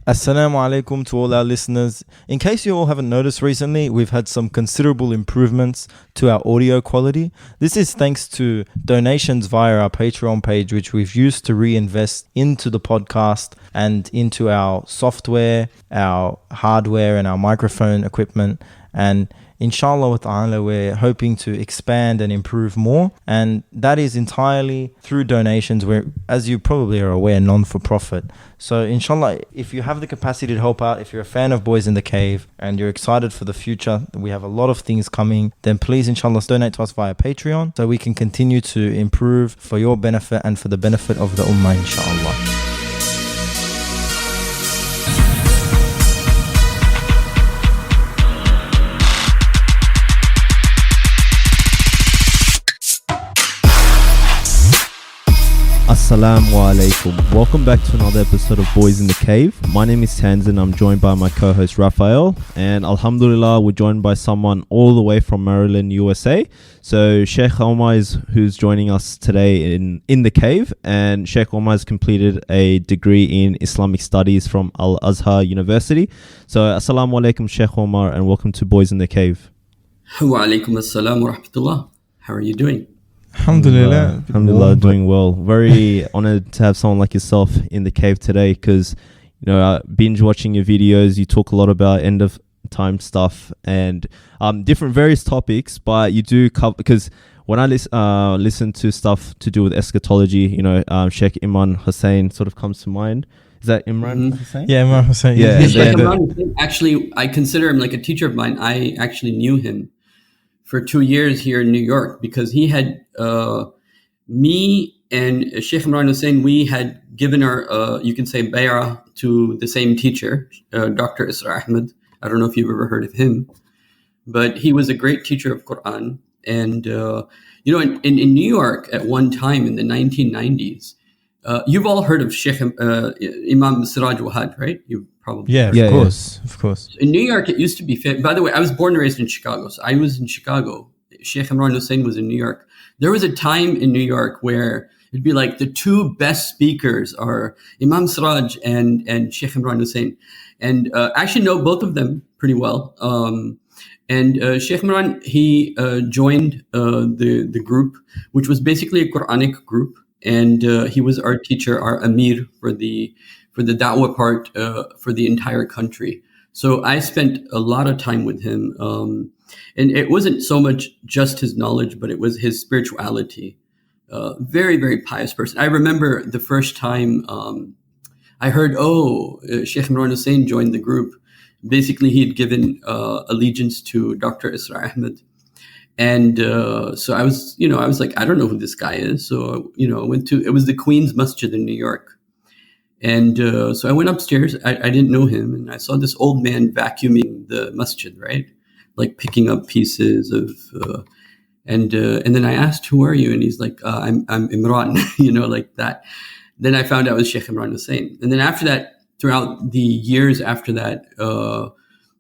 Assalamu alaikum to all our listeners. In case you all haven't noticed recently, we've had some considerable improvements to our audio quality. This is thanks to donations via our Patreon page, which we've used to reinvest into the podcast and into our software, our hardware, and our microphone equipment. And inshallah wa ta'ala, we're hoping to expand and improve more. And that is entirely through donations. We're, as you probably are aware, non-for-profit. So inshallah, if you have the capacity to help out, if you're a fan of Boys in the Cave and you're excited for the future, we have a lot of things coming, then please inshallah donate to us via Patreon so we can continue to improve for your benefit and for the benefit of the ummah, inshallah. Assalamu alaikum. Welcome back to another episode of Boys in the Cave. My name is Tanzim. I'm joined by my co-host Rafael, and alhamdulillah, we're joined by someone all the way from Maryland, USA. So Shaykh Omar is who's joining us today in the cave, and Shaykh Omar has completed a degree in Islamic Studies from Azhar University. So assalamu alaikum, Shaykh Omar, and welcome to Boys in the Cave. Wa alaikum assalam wa rahmatullah. How are you doing? Alhamdulillah, doing well. Very honored to have someone like yourself in the cave today, because binge watching your videos, you talk a lot about end of time stuff and different various topics, but you do cover, because when I listen to stuff to do with eschatology, Sheikh Imam Hussein sort of comes to mind. Is that Imran Hussein? Yeah, Imam Hussein. Yeah, actually, I consider him like a teacher of mine. I actually knew him for 2 years here in New York, because he had me and Sheikh Imran Hussein, we had given our, you can say, bay'ah to the same teacher, Dr. Isra Ahmed. I don't know if you've ever heard of him, but he was a great teacher of Quran. And, in New York at one time in the 1990s, you've all heard of Sheikh Imam Siraj Wahad, right? You probably of course. In New York, it used to be. By the way, I was born and raised in Chicago, so I was in Chicago. Sheikh Imran Hussein was in New York. There was a time in New York where it'd be like the two best speakers are Imam Siraj and Sheikh Imran Hussein, and I actually know both of them pretty well. And Sheikh Imran, he joined the group, which was basically a Quranic group. And he was our teacher, our Amir for the da'wah part for the entire country. So I spent a lot of time with him. And it wasn't so much just his knowledge, but it was his spirituality. Very, very pious person. I remember the first time I heard, Sheikh Imran Hussein joined the group. Basically, he had given allegiance to Dr. Isra Ahmed. And so I was like, I don't know who this guy is. So, I went to, it was the Queen's Masjid in New York. And so I went upstairs. I didn't know him. And I saw this old man vacuuming the masjid, right? Like picking up pieces of, and then I asked, who are you? And he's like, I'm Imran, like that. Then I found out it was Sheikh Imran Hussein. And then after that, throughout the years after that,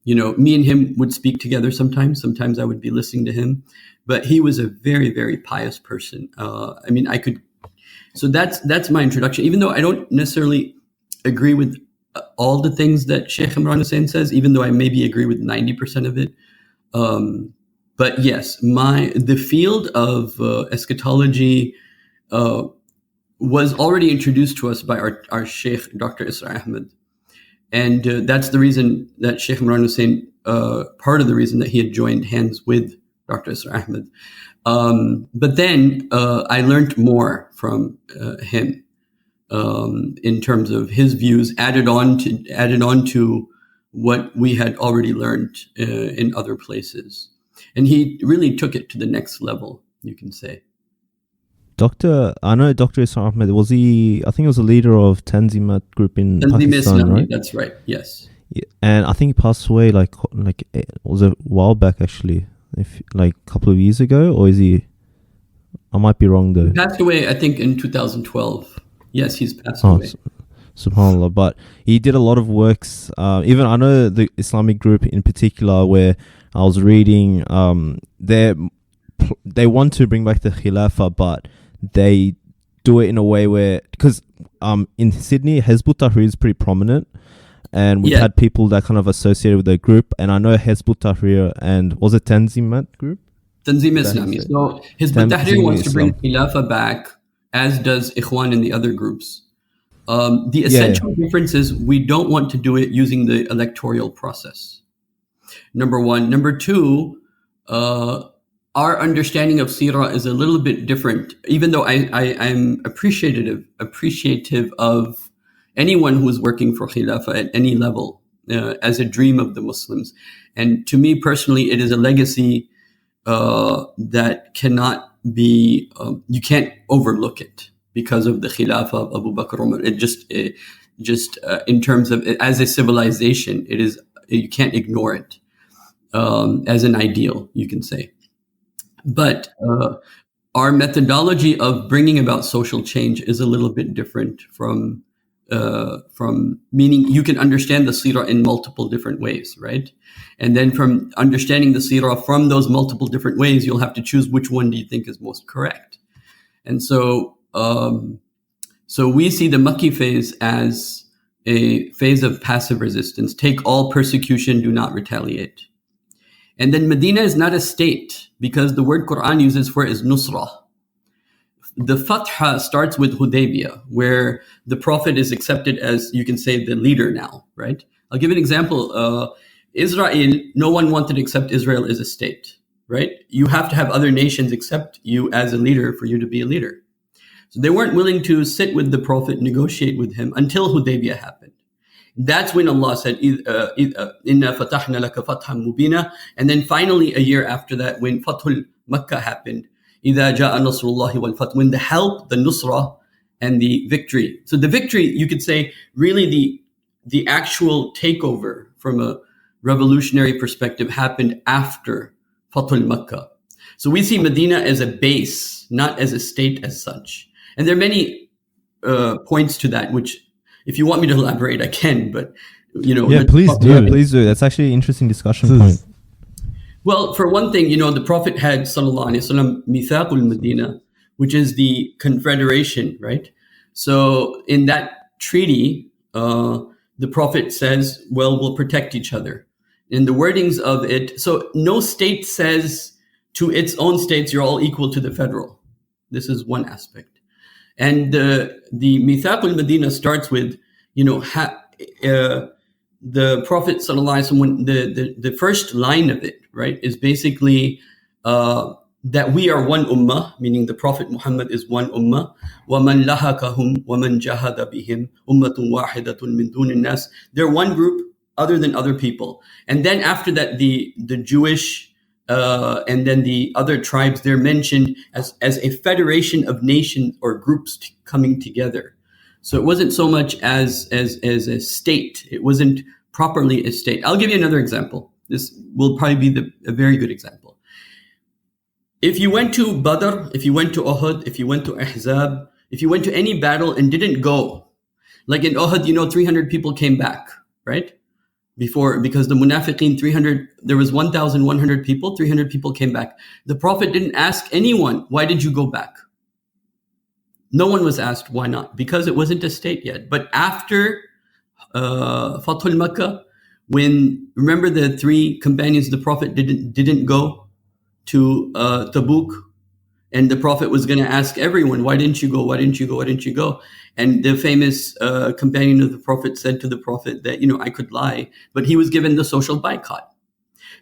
me and him would speak together sometimes. Sometimes I would be listening to him, but he was a very, very pious person. So that's my introduction. Even though I don't necessarily agree with all the things that Sheikh Imran Hussein says, even though I maybe agree with 90% of it. But yes, the field of eschatology was already introduced to us by our Sheikh, Dr. Isra Ahmed. And that's the reason that Sheikh Imran Hussein, part of the reason that he had joined hands with Dr. Isra Ahmed. But then I learned more from him in terms of his views, added on to what we had already learned in other places. And he really took it to the next level, you can say. I know Dr. Isra Ahmed, was he, I think he was a leader of Tanzim group in Pakistan, right? That's right, yes. Yeah, and I think he passed away like was a while back actually, a couple of years ago, or is he, I might be wrong though. He passed away, I think, in 2012. Yes, he's passed away. SubhanAllah. But he did a lot of works, even I know the Islamic group in particular, where I was reading, they want to bring back the Khilafa, but they do it in a way where, because in Sydney, Hizb ut-Tahrir is pretty prominent, and we've had people that kind of associated with the group. And I know Hizb ut-Tahrir and was it Tanzim group? Tanzim Islami. So Hizb ut-Tahrir wants to bring Khilafa back, as does Ikhwan in the other groups. The essential difference is we don't want to do it using the electoral process. Number one. Number two, our understanding of Seerah is a little bit different, even though I'm appreciative of anyone who is working for Khilafa at any level as a dream of the Muslims. And to me personally, it is a legacy that cannot be, you can't overlook it because of the Khilafah of Abu Bakr Umar. It just in terms of, as a civilization, it is, you can't ignore it as an ideal, you can say. But our methodology of bringing about social change is a little bit different from meaning you can understand the Seerah in multiple different ways, right? And then from understanding the Seerah from those multiple different ways, you'll have to choose which one do you think is most correct. And so we see the Makki phase as a phase of passive resistance. Take all persecution, do not retaliate. And then Medina is not a state because the word Quran uses for it is nusrah. The Fatha starts with Hudaybiyah, where the Prophet is accepted as, you can say, the leader now, right? I'll give an example. Israel, no one wanted to accept Israel as a state, right? You have to have other nations accept you as a leader for you to be a leader. So they weren't willing to sit with the Prophet, negotiate with him until Hudaybiyah happened. That's when Allah said, Inna fatahna laka fathan mubina. And then finally, a year after that, when Fathul Makkah happened, إِذَا جَاءَ نَصْرُ اللَّهِ وَالْفَتْحُ, when the help, the nusrah, and the victory. So the victory, you could say, really the actual takeover from a revolutionary perspective happened after Fathul Makkah. So we see Medina as a base, not as a state as such. And there are many points to that, which if you want me to elaborate, I can, but, Yeah, please do. That's actually an interesting discussion point. Well, for one thing, the Prophet had, sallallahu alaihi wasallam, Mithaqul Medina, which is the confederation, right? So in that treaty, the Prophet says, well, we'll protect each other. In the wordings of it, so no state says to its own states, you're all equal to the federal. This is one aspect. And the Mithaqul Medina starts with, the Prophet sallallahu alaihi wasallam, the first line of it, right, is basically that we are one ummah, meaning the Prophet Muhammad is one ummah. وَمَنْ لَحَكَهُمْ وَمَنْ جَهَدَ بِهِمْ أُمَّةٌ وَاحِدَةٌ مِنْ دُونِ النَّاسِ. They're one group other than other people. And then after that, the Jewish and then the other tribes, they're mentioned as a federation of nations or groups coming together. So it wasn't so much as a state. It wasn't properly a state. I'll give you another example. This will probably be a very good example. If you went to Badr, if you went to Uhud, if you went to Ahzab, if you went to any battle and didn't go, like in Uhud, 300 people came back, right? Because the Munafiqeen, 300, there was 1,100 people, 300 people came back. The Prophet didn't ask anyone, why did you go back? No one was asked why not, because it wasn't a state yet. But after Fathul Makkah, remember the three companions of the Prophet didn't go to Tabuk, and the Prophet was going to ask everyone, why didn't you go? Why didn't you go? Why didn't you go? And the famous companion of the Prophet said to the Prophet that, I could lie, but he was given the social boycott.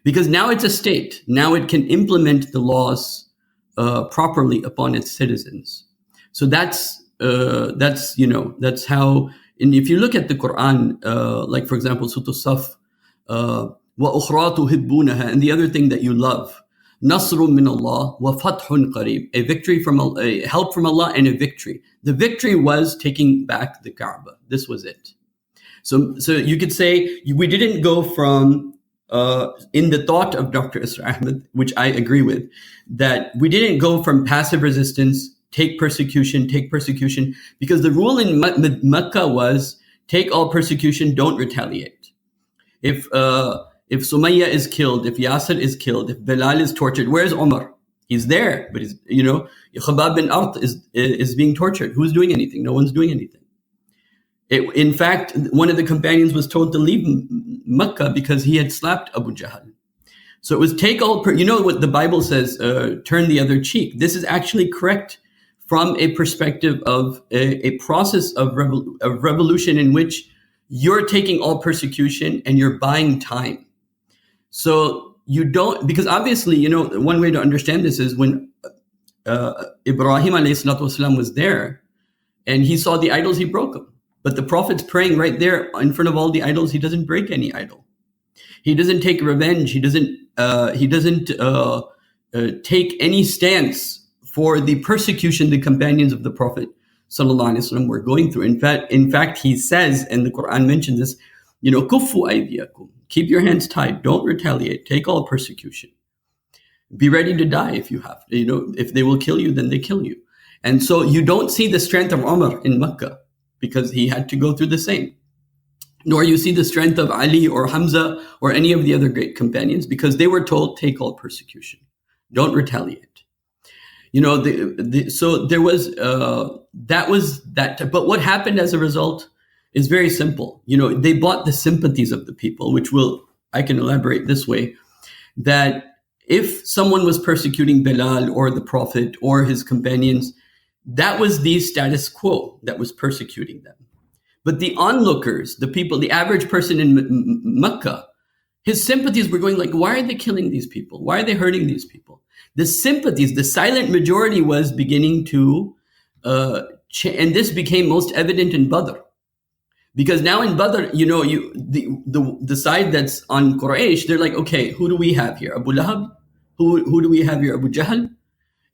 Because now it's a state. Now it can implement the laws properly upon its citizens. So that's how, and if you look at the Quran, like for example, Surah Saf, وَأُخْرَى تُحِبُّونَهَا, and the other thing that you love, نَصْرٌ مِّنَ اللَّهِ وَفَتْحٌ قَرِيبٌ, a victory from Allah, a help from Allah and a victory. The victory was taking back the Kaaba. This was it. So you could say we didn't go from, in the thought of Dr. Isra Ahmed, which I agree with, that we didn't go from passive resistance, take persecution, because the rule in Mecca was take all persecution, don't retaliate. If Sumayya is killed, if Yasir is killed, if Bilal is tortured, where's Umar? He's there, but Khabbab bin Art is being tortured. Who's doing anything? No one's doing anything. In fact, one of the companions was told to leave Mecca because he had slapped Abu Jahl. So it was take all, you know what the Bible says, turn the other cheek. This is actually correct from a perspective of a process of revolution in which you're taking all persecution and you're buying time. So you don't, because obviously, you know, one way to understand this is when Ibrahim alayhi salatu wasalam was there and he saw the idols, he broke them. But the Prophet's praying right there in front of all the idols. He doesn't break any idol. He doesn't take revenge. He doesn't take any stance for the persecution the companions of the Prophet sallallahu alaihi wasallam were going through. In fact, he says, and the Quran mentions this, you know, kuffu aydiyakum, keep your hands tied, don't retaliate, take all persecution. Be ready to die if you have to. You know, if they will kill you, then they kill you. And so you don't see the strength of Umar in Mecca because he had to go through the same. Nor you see the strength of Ali or Hamza or any of the other great companions because they were told, take all persecution, don't retaliate. You know, so there was, that was that. But what happened as a result is very simple. You know, they bought the sympathies of the people, which I can elaborate this way, that if someone was persecuting Bilal or the Prophet or his companions, that was the status quo that was persecuting them. But the onlookers, the people, the average person in Mecca, his sympathies were going like, why are they killing these people? Why are they hurting these people? The sympathies, the silent majority was beginning to, and this became most evident in Badr. Because now in Badr, you know, the side that's on Quraysh, they're like, okay, who do we have here? Abu Lahab? Who do we have here? Abu Jahl?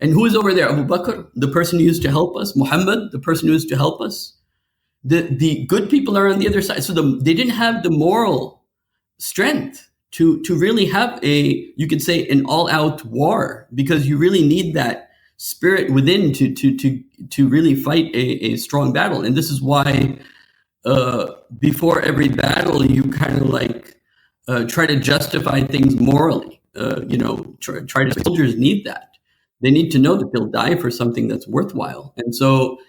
And who is over there? Abu Bakr, the person who used to help us. Muhammad, the person who used to help us. The good people are on the other side. So they didn't have the moral strength to really have you could say, an all-out war, because you really need that spirit within to really fight a strong battle. And this is why before every battle, you kind of like try to justify things morally. You know, soldiers need that. They need to know that they'll die for something that's worthwhile. And so,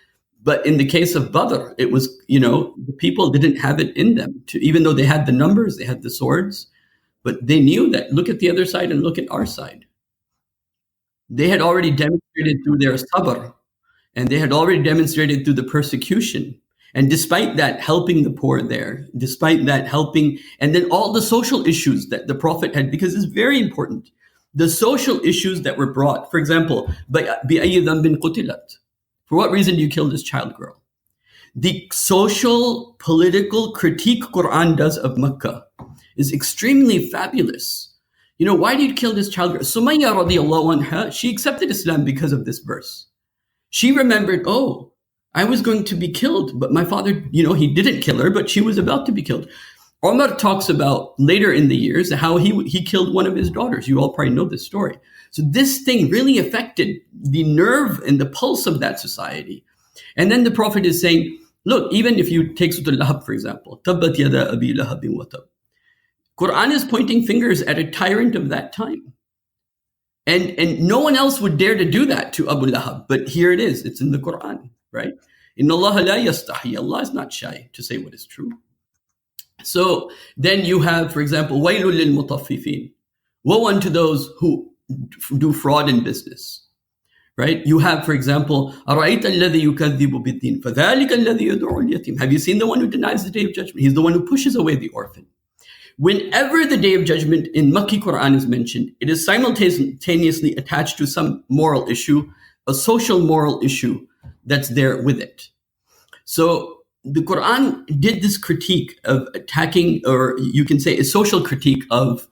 but in the case of Badr, it was, you know, the people didn't have it in them to, even though they had the numbers, they had the swords, but they knew that look at the other side and look at our side. They had already demonstrated through their sabr, and they had already demonstrated through the persecution. And despite that, helping the poor there, despite that helping, and then all the social issues that the Prophet had, because it's very important. The social issues that were brought, for example, بِأَيِّ ذَنْبٍ قُتِلَتْ, for what reason do you kill this child girl? The social, political critique Quran does of Mecca is extremely fabulous. You know, why did you kill this child girl? Sumayya radiallahu anha, she accepted Islam because of this verse. She remembered, oh, I was going to be killed, but my father, you know, he didn't kill her, but she was about to be killed. Omar talks about later in the years how he killed one of his daughters. You all probably know this story. So this thing really affected the nerve and the pulse of that society. And then the Prophet is saying, look, even if you take Surah Al-Lahab, for example, Tabbat yada abi lahabin wa tab. Quran is pointing fingers at a tyrant of that time. And no one else would dare to do that to Abu Lahab. But here it is. It's in the Quran, right? Inna Allah la yastahi. Allah is not shy to say what is true. So then you have, for example, وَيْلٌ لِلْمُطَفِّفِينَ. Woe unto those who do fraud in business, right? You have, for example, أَرَأَيْتَ الَّذِي يُكَذِّبُ بِالدِّينِ فَذَلِكَ الَّذِي يَدْعُو الْيَتِيمَ. Have you seen the one who denies the day of judgment? He's the one who pushes away the orphan. Whenever the day of judgment in Makki Quran is mentioned, it is simultaneously attached to some moral issue, a social moral issue that's there with it. So the Quran did this critique of attacking, or you can say a social critique of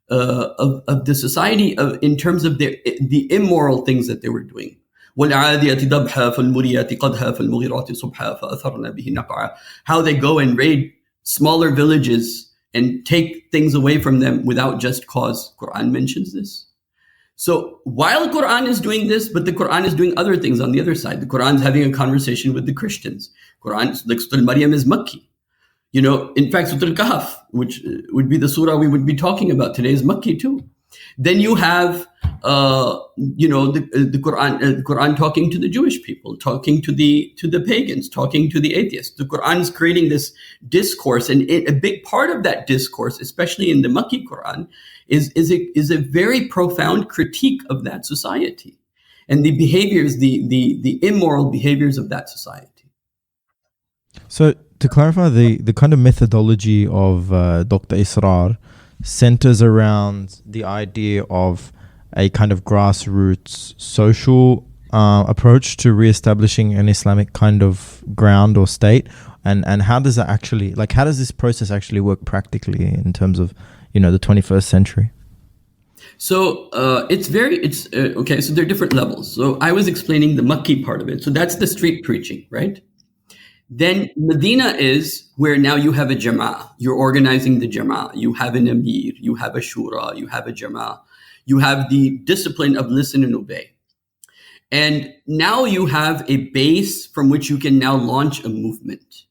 the society in terms of the immoral things that they were doing. وَالْعَادِيَةِ ضَبْحًا فَالْمُرِيَاتِ قَدْحًا فَالْمُغِيرَاتِ صُبْحًا فَأَثَرْنَ بِهِ نَقْعًا. How they go and raid smaller villages and take things away from them without just cause. Quran mentions this. So while Quran is doing this, but the Quran is doing other things on the other side. The Quran is having a conversation with the Christians. Quran, like Surah Al-Maryam, is Makki. You know, in fact, Surah Al-Kahf, which would be the surah we would be talking about today, is Makki too. Then you have, the Quran talking to the Jewish people, talking to the pagans, talking to the atheists. The Quran is creating this discourse, and a big part of that discourse, especially in the Makki Quran, is a very profound critique of that society and the behaviors, the immoral behaviors of that society. So to clarify, the kind of methodology of Dr. Israr centers around the idea of a kind of grassroots social approach to reestablishing an Islamic kind of ground or state, and how does that actually, like, how does this process actually work practically in terms of, the 21st century? So okay. So there are different levels. So I was explaining the Makki part of it. So that's the street preaching, right? Then Medina is where now you have a jama'ah. You're organizing the jama'ah. You have an amir. You have a shura. You have a jama'ah. You have the discipline of listen and obey. And now you have a base from which you can now launch a movement.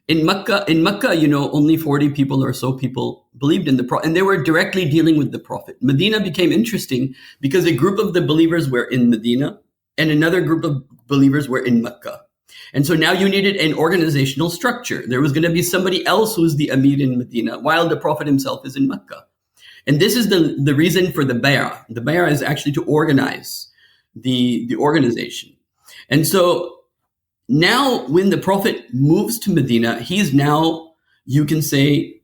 In Mecca, only 40 people or so people believed in the Prophet, and they were directly dealing with the Prophet. Medina became interesting because a group of the believers were in Medina and another group of believers were in Mecca. And so now you needed an organizational structure. There was going to be somebody else who's the Amir in Medina while the Prophet himself is in Mecca. And this is the reason for the Bay'ah. The Bay'ah is actually to organize the organization. And so now when the Prophet moves to Medina, he's now, you can say,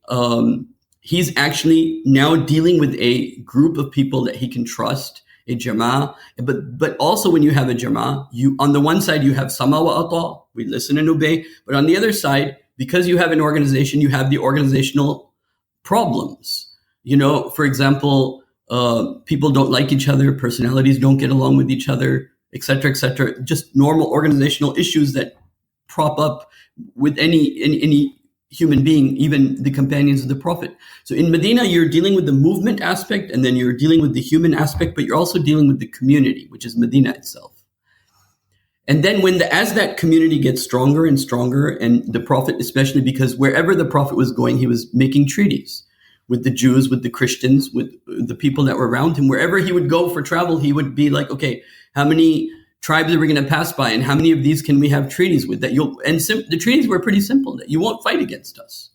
he's actually now dealing with a group of people that he can trust, a jama'ah. But also when you have a jama'ah, on the one side, you have sama wa ata, we listen and obey. But on the other side, because you have an organization, you have the organizational problems. For example, people don't like each other, personalities don't get along with each other, et cetera, just normal organizational issues that prop up with any human being, even the companions of the Prophet. So in Medina, you're dealing with the movement aspect, and then you're dealing with the human aspect, but you're also dealing with the community, which is Medina itself. And then as that community gets stronger and stronger, and the Prophet, especially because wherever the Prophet was going, he was making treaties with the Jews, with the Christians, with the people that were around him. Wherever he would go for travel, he would be like, okay, how many tribes are we going to pass by, and how many of these can we have treaties with? The treaties were pretty simple, that you won't fight against us.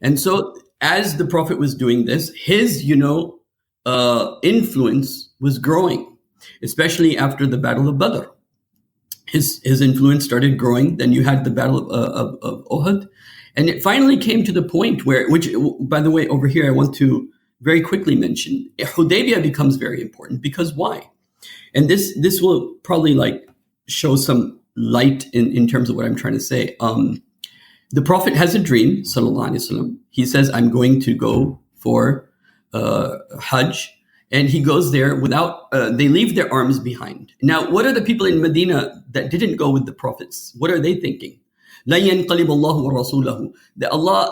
And so as the Prophet was doing this, his, influence was growing, especially after the Battle of Badr. His influence started growing. Then you had the Battle of Uhud. And it finally came to the point which, by the way, over here, I want to very quickly mention, Hudaybiyah becomes very important. Because why? And this will probably show some light in terms of what I'm trying to say. The Prophet has a dream, sallallahu alaihi wasallam. He says, I'm going to go for Hajj. And he goes there they leave their arms behind. Now, what are the people in Medina that didn't go with the Prophets? What are they thinking? لا ينقلب الله ورسوله. That Allah,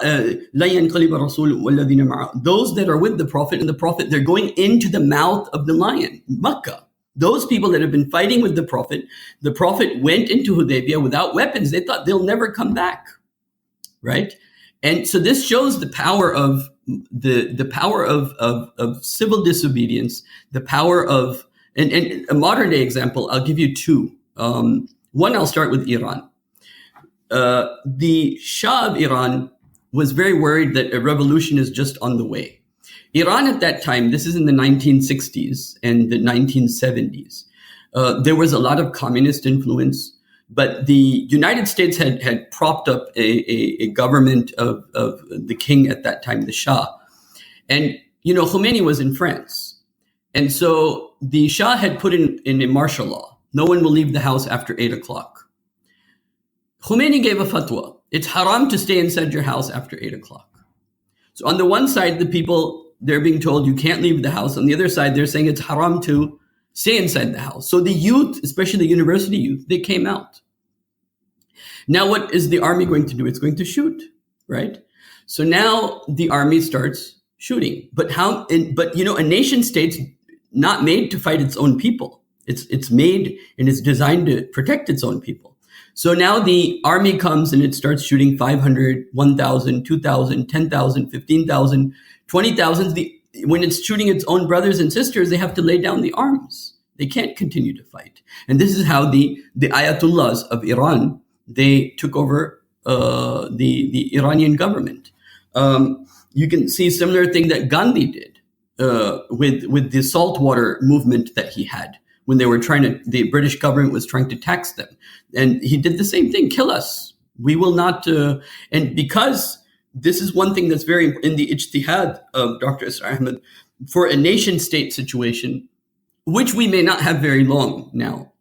لا ينقلب الرسول والذين معه. Those that are with the Prophet and the Prophet, they're going into the mouth of the lion, Makkah. Those people that have been fighting with the Prophet went into Hudaybiyah without weapons. They thought they'll never come back, right? And so this shows the power of the power of civil disobedience, the power of, and a modern day example, I'll give you two. One, I'll start with Iran. The Shah of Iran was very worried that a revolution is just on the way. Iran at that time, this is in the 1960s and the 1970s, there was a lot of communist influence, but the United States had propped up a government of the king at that time, the Shah. And, Khomeini was in France. And so the Shah had put in a martial law. No one will leave the house after 8 o'clock. Khomeini gave a fatwa. It's haram to stay inside your house after 8 o'clock. So on the one side, the people, they're being told you can't leave the house. On the other side, they're saying it's haram to stay inside the house. So the youth, especially the university youth, they came out. Now what is the army going to do? It's going to shoot, right? So now the army starts shooting. But a nation state's not made to fight its own people. It's made and it's designed to protect its own people. So now the army comes and it starts shooting 500, 1,000, 2,000, 10,000, 15,000, 20,000. when it's shooting its own brothers and sisters, they have to lay down the arms. They can't continue to fight. And this is how the Ayatollahs of Iran, they took over the Iranian government. You can see a similar thing that Gandhi did with the saltwater movement that he had when they were the British government was trying to tax them. And he did the same thing, kill us. We will not, and because this is one thing that's very in the ijtihad of Dr. Isra Ahmed, for a nation state situation, which we may not have very long now.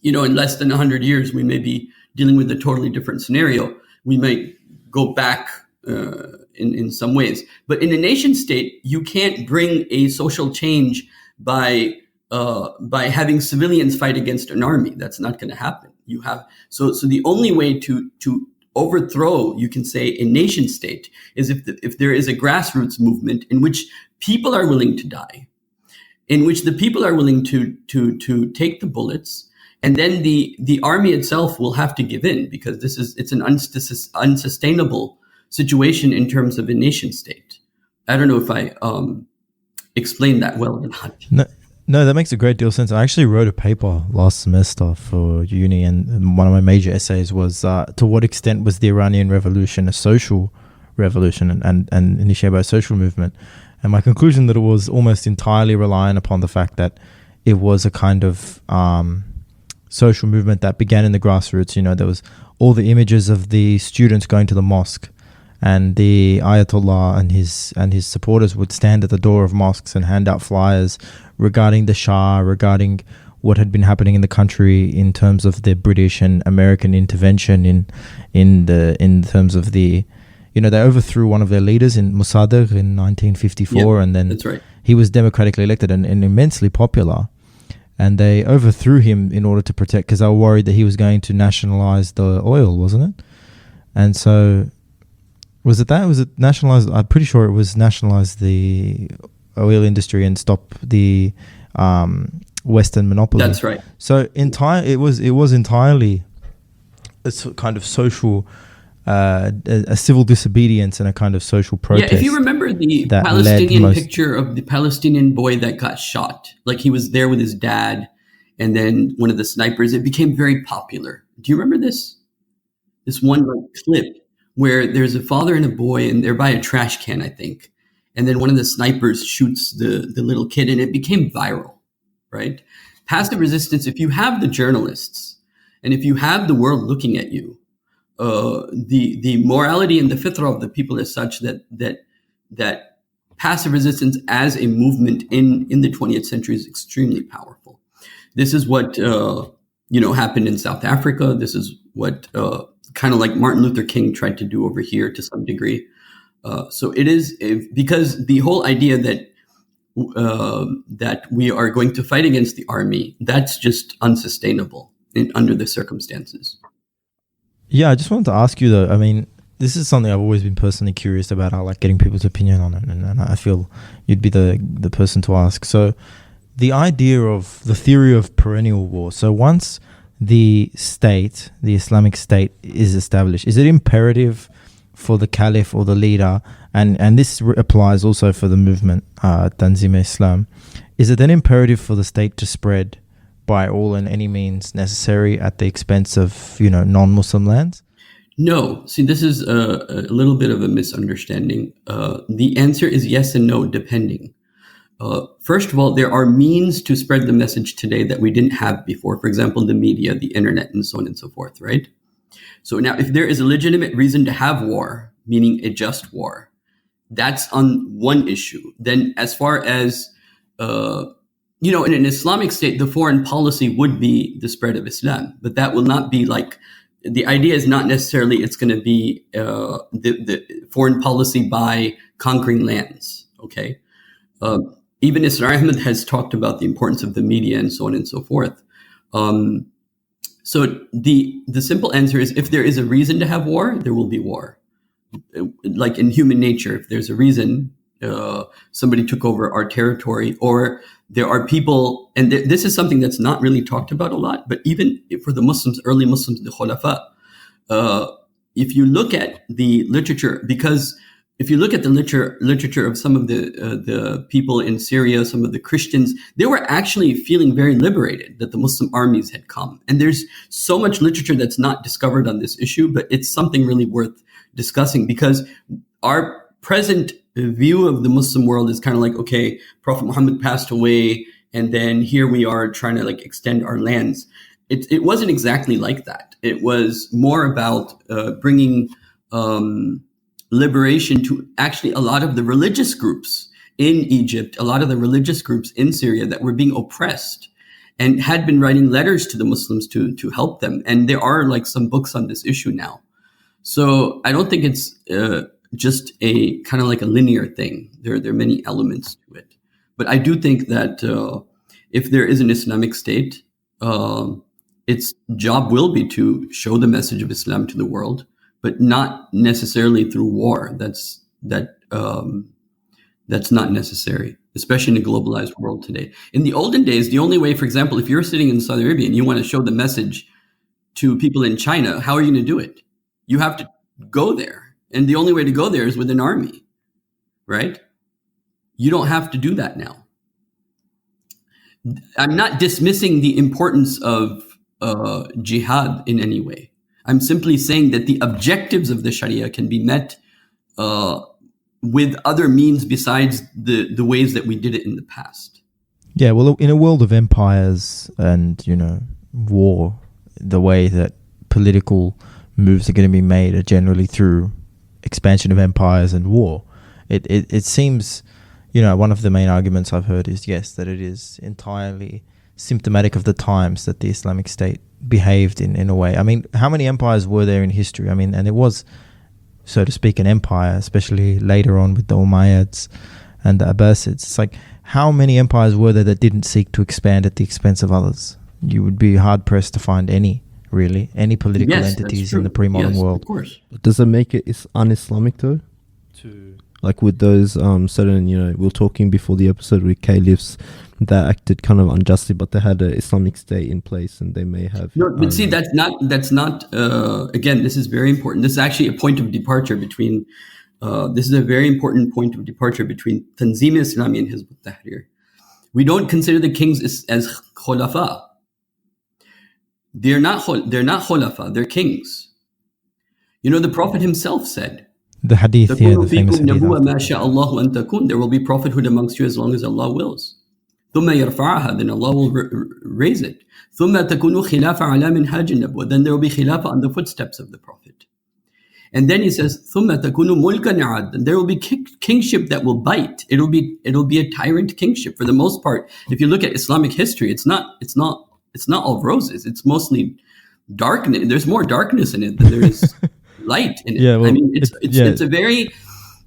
In less than 100 years, we may be dealing with a totally different scenario. We might go back in some ways. But in a nation state, you can't bring a social change by having civilians fight against an army. That's not going to happen. So the only way to overthrow, you can say, a nation state is if there is a grassroots movement in which people are willing to die, in which the people are willing to take the bullets, and then the army itself will have to give in, because it's an unsustainable situation in terms of a nation state. I don't know if I explained that well or not. No, that makes a great deal of sense. I actually wrote a paper last semester for uni, and one of my major essays was to what extent was the Iranian Revolution a social revolution and initiated by a social movement. And my conclusion that it was almost entirely reliant upon the fact that it was a kind of social movement that began in the grassroots. There was all the images of the students going to the mosque, and the Ayatollah and his supporters would stand at the door of mosques and hand out flyers regarding the Shah, regarding what had been happening in the country in terms of the British and American intervention in terms of the, they overthrew one of their leaders in Mossadegh in 1954, and then that's right. He was democratically elected and immensely popular. And they overthrew him in order to protect, because they were worried that he was going to nationalize the oil, wasn't it? And so, was it nationalized? I'm pretty sure it was nationalized the oil industry and stop the Western monopoly. That's right. So it was entirely a kind of social, a civil disobedience and a kind of social protest. Yeah, if you remember the Palestinian picture of the Palestinian boy that got shot, like he was there with his dad, and then one of the snipers, it became very popular. Do you remember this? This one clip where there's a father and a boy, and they're by a trash can, I think. And then one of the snipers shoots the little kid, and it became viral, right? Passive resistance, if you have the journalists, and if you have the world looking at you, the morality and the fitrah of the people is such that passive resistance as a movement in the 20th century is extremely powerful. This is what happened in South Africa. This is what kind of like Martin Luther King tried to do over here to some degree. So it is because the whole idea that we are going to fight against the army, that's just unsustainable under the circumstances. Yeah, I just wanted to ask you though. I mean, this is something I've always been personally curious about. I like getting people's opinion on it, and I feel you'd be the person to ask. So, the idea of the theory of perennial war. So once the state, the Islamic State, is established, is it imperative for the caliph or the leader, and this applies also for the movement Tanzim Islam, is it then imperative for the state to spread by all and any means necessary at the expense of non-Muslim lands? No. See, this is a little bit of a misunderstanding. The answer is yes and no, depending. First of all, there are means to spread the message today that we didn't have before. For example, the media, the internet, and so on and so forth, right? So now, if there is a legitimate reason to have war, meaning a just war, that's on one issue. Then as far as, in an Islamic state, the foreign policy would be the spread of Islam, but that will not be like, the idea is not necessarily it's going to be the foreign policy by conquering lands, okay? Even Isra Ahmed has talked about the importance of the media and so on and so forth. So the simple answer is, if there is a reason to have war, there will be war. Like in human nature, if there's a reason, somebody took over our territory, or there are people, and this is something that's not really talked about a lot, but even for the Muslims, early Muslims, the Khilafas, if you look at the literature, because if you look at the literature of some of the people in Syria, some of the Christians, they were actually feeling very liberated that the Muslim armies had come. And there's so much literature that's not discovered on this issue, but it's something really worth discussing, because our present view of the Muslim world is kind of like, okay, Prophet Muhammad passed away, and then here we are trying to like extend our lands. It wasn't exactly like that. It was more about bringing liberation to actually a lot of the religious groups in Egypt, a lot of the religious groups in Syria that were being oppressed and had been writing letters to the Muslims to help them. And there are like some books on this issue now. So I don't think it's just a kind of like a linear thing. There are many elements to it. But I do think that if there is an Islamic State, its job will be to show the message of Islam to the world, but not necessarily through war. That's not necessary, especially in a globalized world today. In the olden days, the only way, for example, if you're sitting in Saudi Arabia and you want to show the message to people in China, how are you going to do it? You have to go there. And the only way to go there is with an army, right? You don't have to do that now. I'm not dismissing the importance of jihad in any way. I'm simply saying that the objectives of the Sharia can be met with other means besides the ways that we did it in the past. Yeah, well, in a world of empires and, war, the way that political moves are going to be made are generally through expansion of empires and war. It seems, one of the main arguments I've heard is, yes, that it is entirely symptomatic of the times that the Islamic State behaved in a way. I mean, how many empires were there in history? I mean, and it was, so to speak, an empire, especially later on with the Umayyads and the Abbasids. It's like, how many empires were there that didn't seek to expand at the expense of others? You would be hard-pressed to find any political entities in the pre-modern world. Of course. But does it make it un-Islamic though? Like with those certain, we were talking before the episode with caliphs that acted kind of unjustly, but they had an Islamic State in place, and they may have. No, but see, that's not. Again, this is very important. This is actually a point of departure between. This is a very important point of departure between Tanzim Islami and Hizb ut-Tahrir. We don't consider the kings as Khulafa. They're not Khulafa. They're kings. The Prophet himself said. The hadith, the famous hadith. There will be prophethood amongst you as long as Allah wills. Then Allah will raise it. Then there will be Khilafa on the footsteps of the Prophet. And then he says, there will be kingship that will bite. It'll be a tyrant kingship for the most part. If you look at Islamic history, it's not all roses. It's mostly darkness. There's more darkness in it than there is light in it. Yeah, well, I mean, it's a very,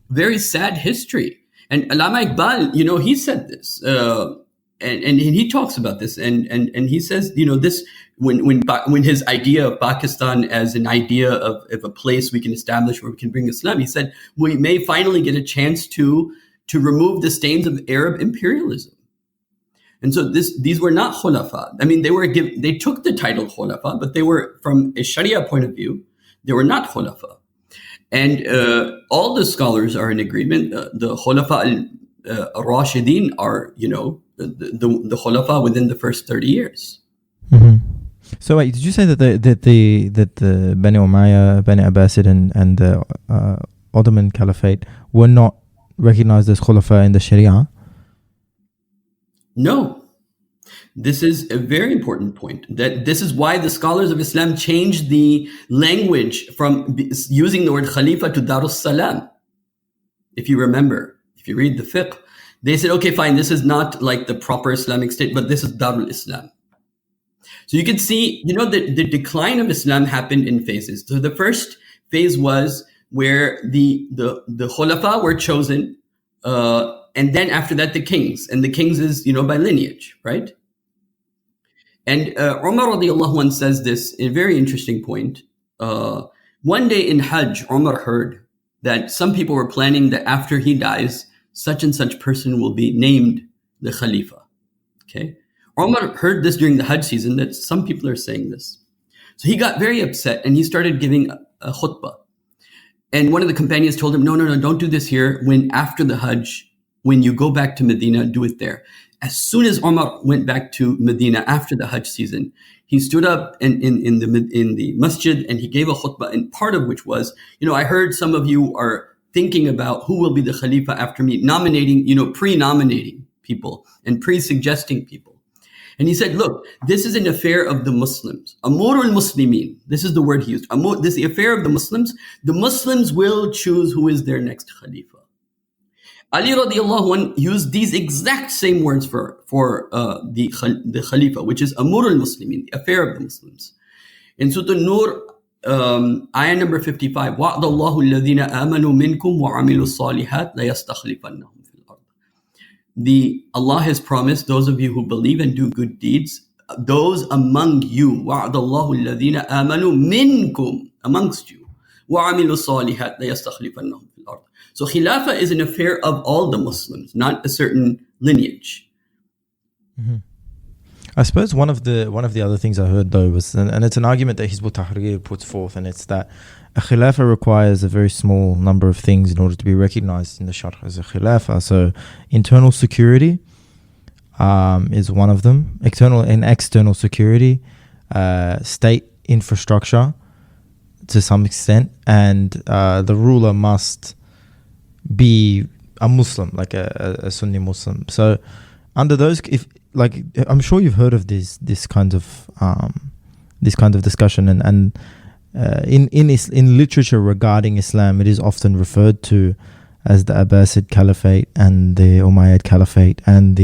very sad history. And Allama Iqbal, he said this, and he talks about this, and he says, this when his idea of Pakistan as an idea of a place we can establish where we can bring Islam, he said we may finally get a chance to remove the stains of Arab imperialism. And so these were not khulafa. I mean, they took the title khulafa, but they were, from a Sharia point of view, they were not khulafa. And all the scholars are in agreement. The khulafa al-Rashidin are, the khulafa within the first 30 years. Mm-hmm. So wait, did you say that the Bani Umayyah, Bani Abbasid, and the Ottoman Caliphate were not recognized as khulafa in the Sharia? No. This is a very important point. That this is why the scholars of Islam changed the language from using the word Khalifa to Darus Salam. If you remember, if you read the fiqh, they said, okay, fine, this is not like the proper Islamic State, but this is Darul Islam. So you can see, the decline of Islam happened in phases. So the first phase was where the khulafa were chosen, and then after that, the kings. And the kings is, by lineage, right? And Umar radiallahu anh says this, a very interesting point. One day in Hajj, Umar heard that some people were planning that after he dies, such and such person will be named the Khalifa. Okay? Umar heard this during the Hajj season, that some people are saying this. So he got very upset and he started giving a khutbah. And one of the companions told him, no, don't do this here. When after the Hajj, when you go back to Medina, do it there. As soon as Omar went back to Medina after the Hajj season, he stood up in the masjid and he gave a khutbah, and part of which was, I heard some of you are thinking about who will be the Khalifa after me, nominating, pre-nominating people and pre-suggesting people. And he said, look, this is an affair of the Muslims. Amur al-Muslimin. This is the word he used. This is the affair of the Muslims. The Muslims will choose who is their next Khalifa. Ali radiallahu anh used these exact same words for the Khalifa, which is Amur al-Muslimin, the affair of the Muslims. In Surah An-Nur, ayah number 55, وَعْدَ اللَّهُ الَّذِينَ آمَنُوا مِنْكُمْ وَعَمِلُوا الصَّالِحَاتِ لَيَسْتَخْلِفَنَّهُمْ فِي الْأَرْضِ. Allah has promised those of you who believe and do good deeds, those among you, وَعْدَ اللَّهُ الَّذِينَ آمَنُوا مِنْكُمْ, amongst you, وَعَمِلُوا الصَّالِحَاتِ لَيَسْتَخْلِفَنَّهُم فِي الْأَرْضِ. So Khilafa is an affair of all the Muslims, not a certain lineage. Mm-hmm. I suppose one of the other things I heard though was, and it's an argument that Hizb ut-Tahrir puts forth, and it's that a Khilafa requires a very small number of things in order to be recognized in the Sharh as a Khilafa. So internal security is one of them, internal and external security, state infrastructure to some extent, and the ruler must be a Muslim, like a Sunni Muslim. So under those, I'm sure you've heard of this kind of discussion, and in literature regarding Islam, it is often referred to as the Abbasid Caliphate and the Umayyad Caliphate, and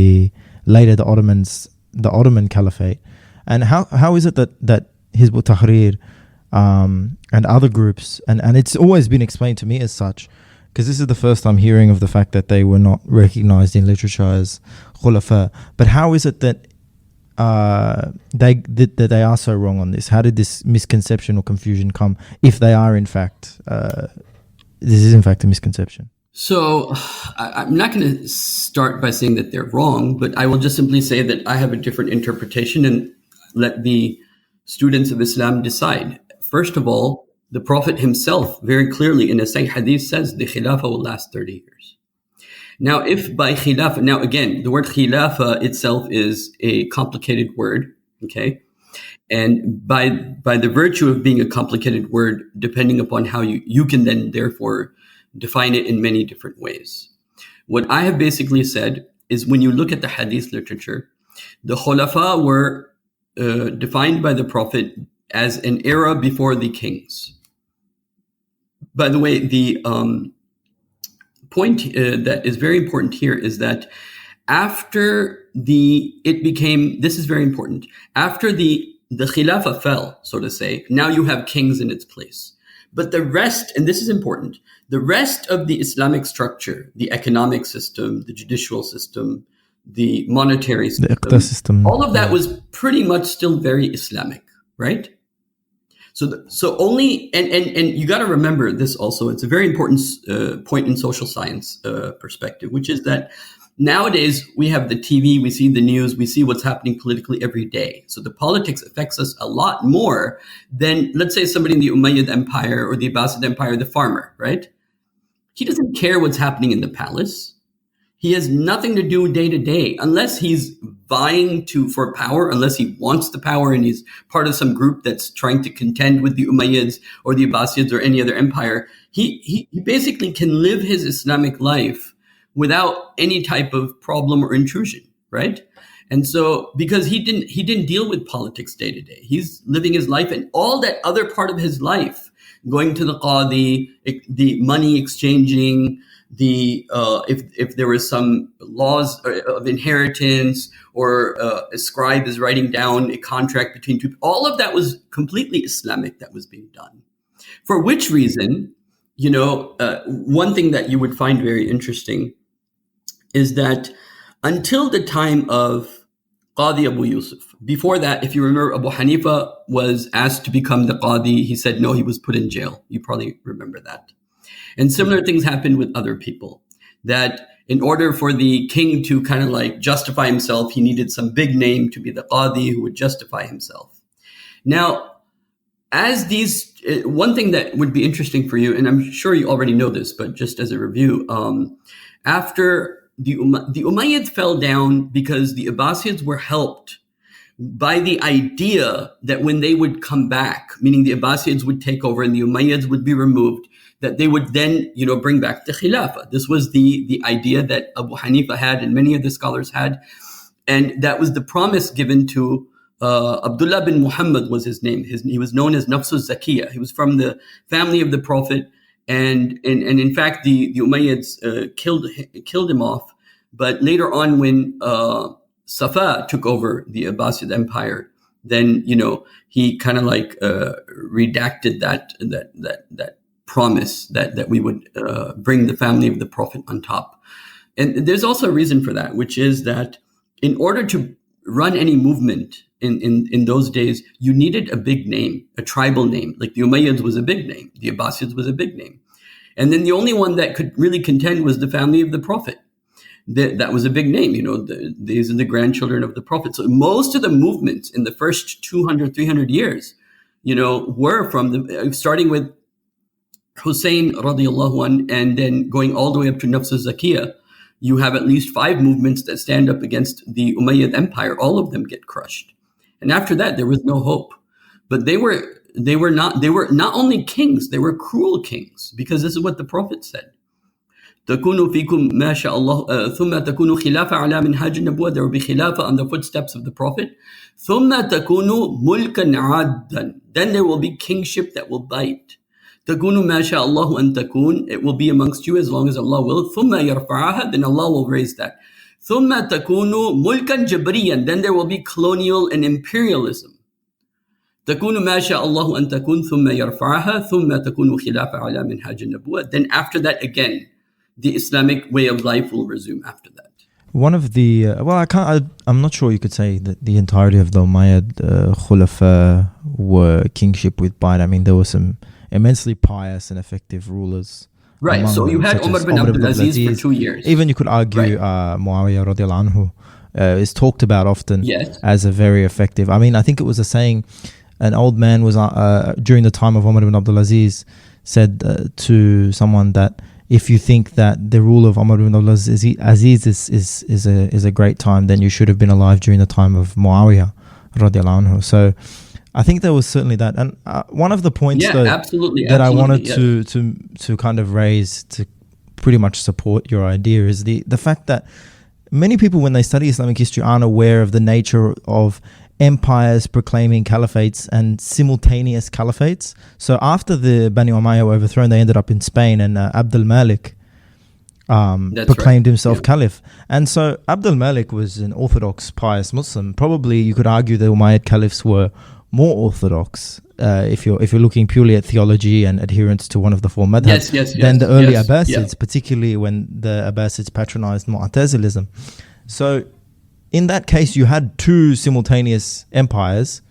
later the Ottoman Caliphate. And how is it that Hizb ut-Tahrir and other groups, and it's always been explained to me as such, because this is the first time hearing of the fact that they were not recognized in literature as Khulafa. But how is it that they are so wrong on this? How did this misconception or confusion come, if they are in fact, this is in fact a misconception? So I'm not going to start by saying that they're wrong, but I will just simply say that I have a different interpretation and let the students of Islam decide. First of all, the Prophet himself very clearly in a Sahih Hadith says the Khilafa will last 30 years. Now, if by Khilafa, now again, the word Khilafa itself is a complicated word, okay? And by the virtue of being a complicated word, depending upon how you can then therefore define it in many different ways. What I have basically said is when you look at the Hadith literature, the Khulafa were defined by the Prophet as an era before the kings. By the way, the point that is very important here is that after this is very important. After the Khilafa fell, so to say, now you have kings in its place. But the rest, and this is important, the rest of the Islamic structure, the economic system, the judicial system, the monetary system, all of that was pretty much still very Islamic, right? So only, and you got to remember this also, it's a very important point in social science perspective, which is that nowadays we have the TV, we see the news, we see what's happening politically every day. So the politics affects us a lot more than, let's say, somebody in the Umayyad Empire or the Abbasid Empire, the farmer, right? He doesn't care what's happening in the palace. He has nothing to do day to day unless he's vying for power, unless he wants the power and he's part of some group that's trying to contend with the Umayyads or the Abbasids or any other empire. He basically can live his Islamic life without any type of problem or intrusion, right? And so because he didn't deal with politics day to day, he's living his life, and all that other part of his life, going to the qadi, the money exchanging, if there was some laws of inheritance, or a scribe is writing down a contract between two, all of that was completely Islamic that was being done. For which reason, one thing that you would find very interesting is that until the time of Qadi Abu Yusuf, before that, if you remember, Abu Hanifa was asked to become the Qadi. He said no, he was put in jail. You probably remember that. And similar things happened with other people, that in order for the king to kind of like justify himself, he needed some big name to be the Qadi who would justify himself. Now, as these, one thing that would be interesting for you, and I'm sure you already know this, but just as a review, after the Umayyads fell down because the Abbasids were helped by the idea that when they would come back, meaning the Abbasids would take over and the Umayyads would be removed, that they would then, bring back the Khilafa. This was the idea that Abu Hanifa had and many of the scholars had. And that was the promise given to Abdullah bin Muhammad was his name. He was known as Nafsu Zakiyah. He was from the family of the Prophet. And in fact, the Umayyads killed him off. But later on, when Safa took over the Abbasid Empire, then he kind of redacted that promise that we would bring the family of the Prophet on top. And there's also a reason for that, which is that in order to run any movement in those days, you needed a big name, a tribal name. Like the Umayyads was a big name, the Abbasids was a big name. And then the only one that could really contend was the family of the Prophet. That was a big name, these are the grandchildren of the Prophet. So most of the movements in the first 200, 300 years, were from starting with Hussein radiallahu anh, and then going all the way up to Nafs al-Zakiyah. You have at least 5 movements that stand up against the Umayyad Empire. All of them get crushed. And after that, there was no hope. But they were not only kings, they were cruel kings, because this is what the Prophet said. تَكُونُ فِيكُمْ مَا شَاءَ اللَّهُ ثُمَّ تَكُونُ خِلَافَ عَلَى مِنْهَاجِ النَّبُوَّةِ. There will be Khilafa on the footsteps of the Prophet. ثُمَّ تَكُونُ مُلْكًا عَادًا. Then there will be kingship that will bite. تَكُونُ مَا شَاءَ اللَّهُ أَن تَكُونُ. It will be amongst you as long as Allah will. ثُمَّ يَرْفَعَهَا. Then Allah will raise that. ثُمَّ تَكُونُ مُلْكًا جَبْرِيًّا. Then there will be colonial and imperialism. تَكُونُ مَا شَاءَ اللَّهُ أَن تَكُونُ ثُمَّ يَرْفَعَهَا ثُمَّ تَكُونُ خِلَافَ عَلَى مِنْهَاجِ النَّبُوَّةِ. Then after that again, the Islamic way of life will resume after that. One of the I'm not sure you could say that the entirety of the Umayyad Khulafa were kingship with Byte. I mean, there were some immensely pious and effective rulers. Right. So you had Umar bin Abdulaziz for 2 years. Even you could argue Muawiyah radiallahu anhu is talked about often as a very effective. I mean, I think it was a saying. An old man was during the time of Umar bin Abdulaziz said to someone that, if you think that the rule of Umar ibn Aziz is a great time, then you should have been alive during the time of Muawiyah radiallahu anhu. So I think there was certainly that. And one of the points that I wanted to kind of raise to pretty much support your idea is the fact that many people, when they study Islamic history, aren't aware of the nature of empires proclaiming caliphates and simultaneous caliphates. So after the Bani Umayyah were overthrown, they ended up in Spain, and Abdul Malik proclaimed himself caliph. And so Abdul Malik was an orthodox, pious Muslim. Probably you could argue the Umayyad caliphs were more orthodox if you're looking purely at theology and adherence to one of the 4 madhabs than the early Abbasids, particularly when the Abbasids patronized Mu'tazilism. So in that case, you had 2 simultaneous empires,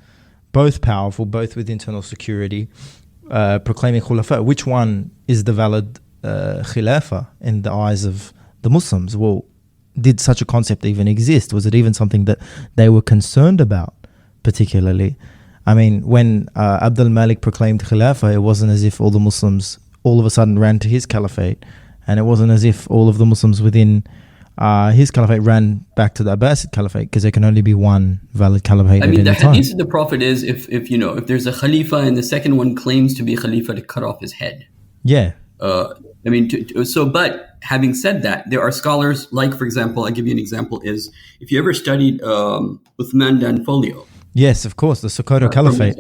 both powerful, both with internal security, proclaiming Khulafa. Which one is the valid Khilafa in the eyes of the Muslims? Well, did such a concept even exist? Was it even something that they were concerned about particularly? I mean, when Abdul Malik proclaimed Khilafa, it wasn't as if all the Muslims all of a sudden ran to his caliphate, and it wasn't as if all of the Muslims within his caliphate ran back to the Abbasid caliphate, because there can only be one valid caliphate. I mean, the hadith of the Prophet is if there's a Khalifa and the second one claims to be Khalifa, to cut off his head. Yeah. But having said that, there are scholars like, for example, I'll give you an example, is if you ever studied Uthman Danfolio. Yes, of course, the Sokoto Caliphate.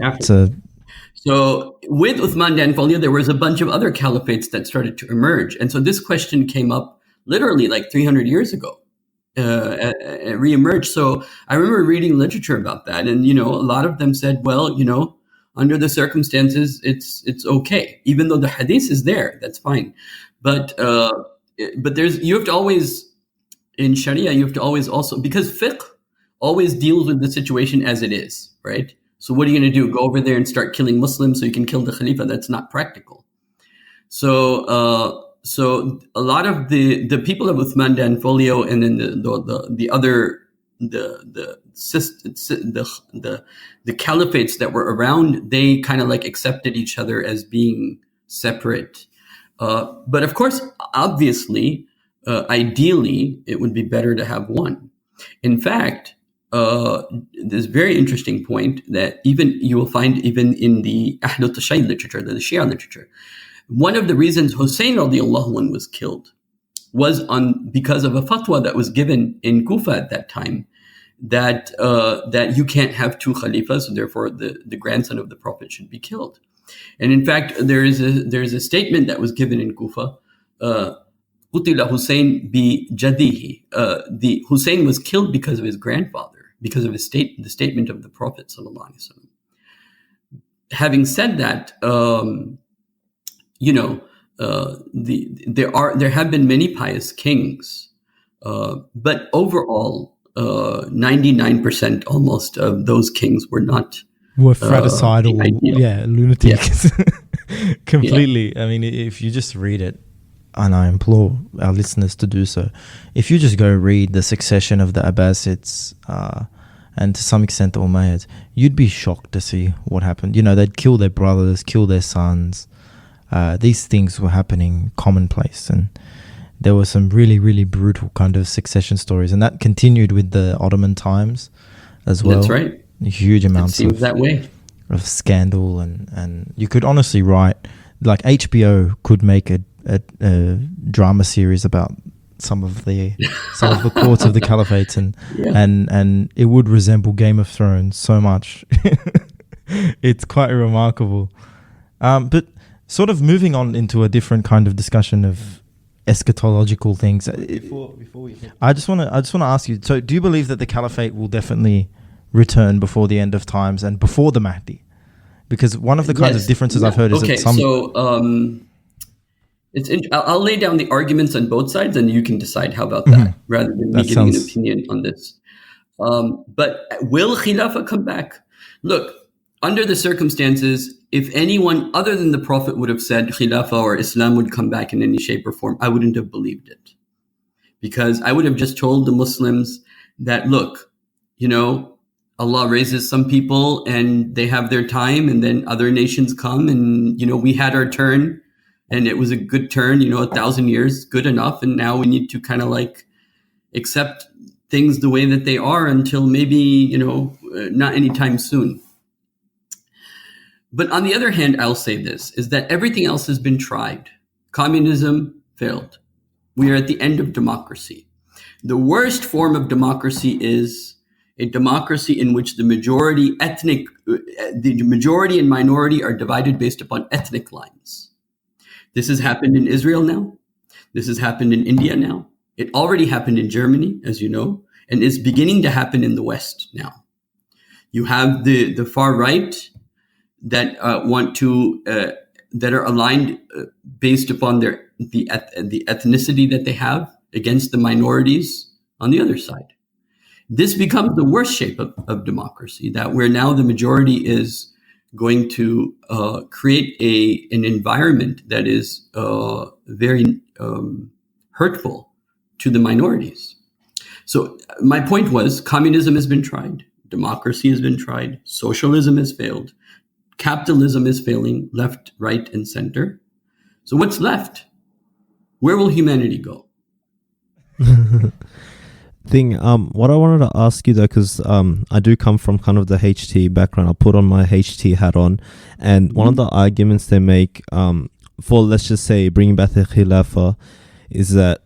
So with Uthman Danfolio, there was a bunch of other caliphates that started to emerge. And so this question came up literally like 300 years ago, reemerged. So I remember reading literature about that. And, a lot of them said, well, under the circumstances, it's okay. Even though the hadith is there, that's fine. But you have to always, in Sharia, you have to always also, because fiqh always deals with the situation as it is, right? So what are you going to do? Go over there and start killing Muslims so you can kill the Khalifa? That's not practical. So a lot of the people of Uthman Danfolio and then the other the caliphates that were around, they kind of like accepted each other as being separate. But of course, obviously, ideally, it would be better to have one. In fact, this very interesting point that even you will find even in the Ahlul Tashayyu'd literature, the Shia literature, one of the reasons Hussein radiallahu anh was killed was because of a fatwa that was given in Kufa at that time, that you can't have two Khalifas, so therefore the grandson of the Prophet should be killed. And in fact, there is a statement that was given in Kufa, Qutila Hussein bi jadihi. The Hussein was killed because of his grandfather, because of the statement of the Prophet sallallahu alaihi wasallam. Having said that, there have been many pious kings, but overall, 99% almost of those kings were not fratricidal, lunatics. Completely. Yeah. I mean, if you just read it, and I implore our listeners to do so, if you just go read the succession of the Abbasids and to some extent the Umayyads, you'd be shocked to see what happened. They'd kill their brothers, kill their sons. These things were happening commonplace, and there were some really, really brutal kind of succession stories, and that continued with the Ottoman times as well. That's right. Huge amounts of scandal, and you could honestly write, like HBO could make a drama series about some of the courts of the Caliphates, and it would resemble Game of Thrones so much. It's quite remarkable. But sort of moving on into a different kind of discussion of eschatological things. I just want to ask you. So, do you believe that the Caliphate will definitely return before the end of times and before the Mahdi? Because one of the kinds of differences I've heard is that some. I'll lay down the arguments on both sides, and you can decide how about that, rather than me giving an opinion on this. But will Khilafa come back? Look, under the circumstances, if anyone other than the Prophet would have said Khilafa or Islam would come back in any shape or form, I wouldn't have believed it. Because I would have just told the Muslims that, look, Allah raises some people and they have their time, and then other nations come, and, we had our turn. And it was a good turn, 1,000 years, good enough. And now we need to kind of like accept things the way that they are until maybe, not anytime soon. But on the other hand, I'll say this, is that everything else has been tried. Communism failed. We are at the end of democracy. The worst form of democracy is a democracy in which the majority and minority are divided based upon ethnic lines. This has happened in Israel now. This has happened in India now. It already happened in Germany, as you know, and is beginning to happen in the West now. You have the far right that that are aligned based upon the ethnicity that they have against the minorities on the other side. This becomes the worst shape of democracy, that where now the majority is going to create an environment that is very hurtful to the minorities. So my point was, communism has been tried, democracy has been tried, socialism has failed, capitalism is failing, left, right, and center. So what's left? Where will humanity go? What I wanted to ask you though, because I do come from kind of the HT background. I'll put on my HT hat on, and one of the arguments they make for, let's just say, bringing back the Khilafa is that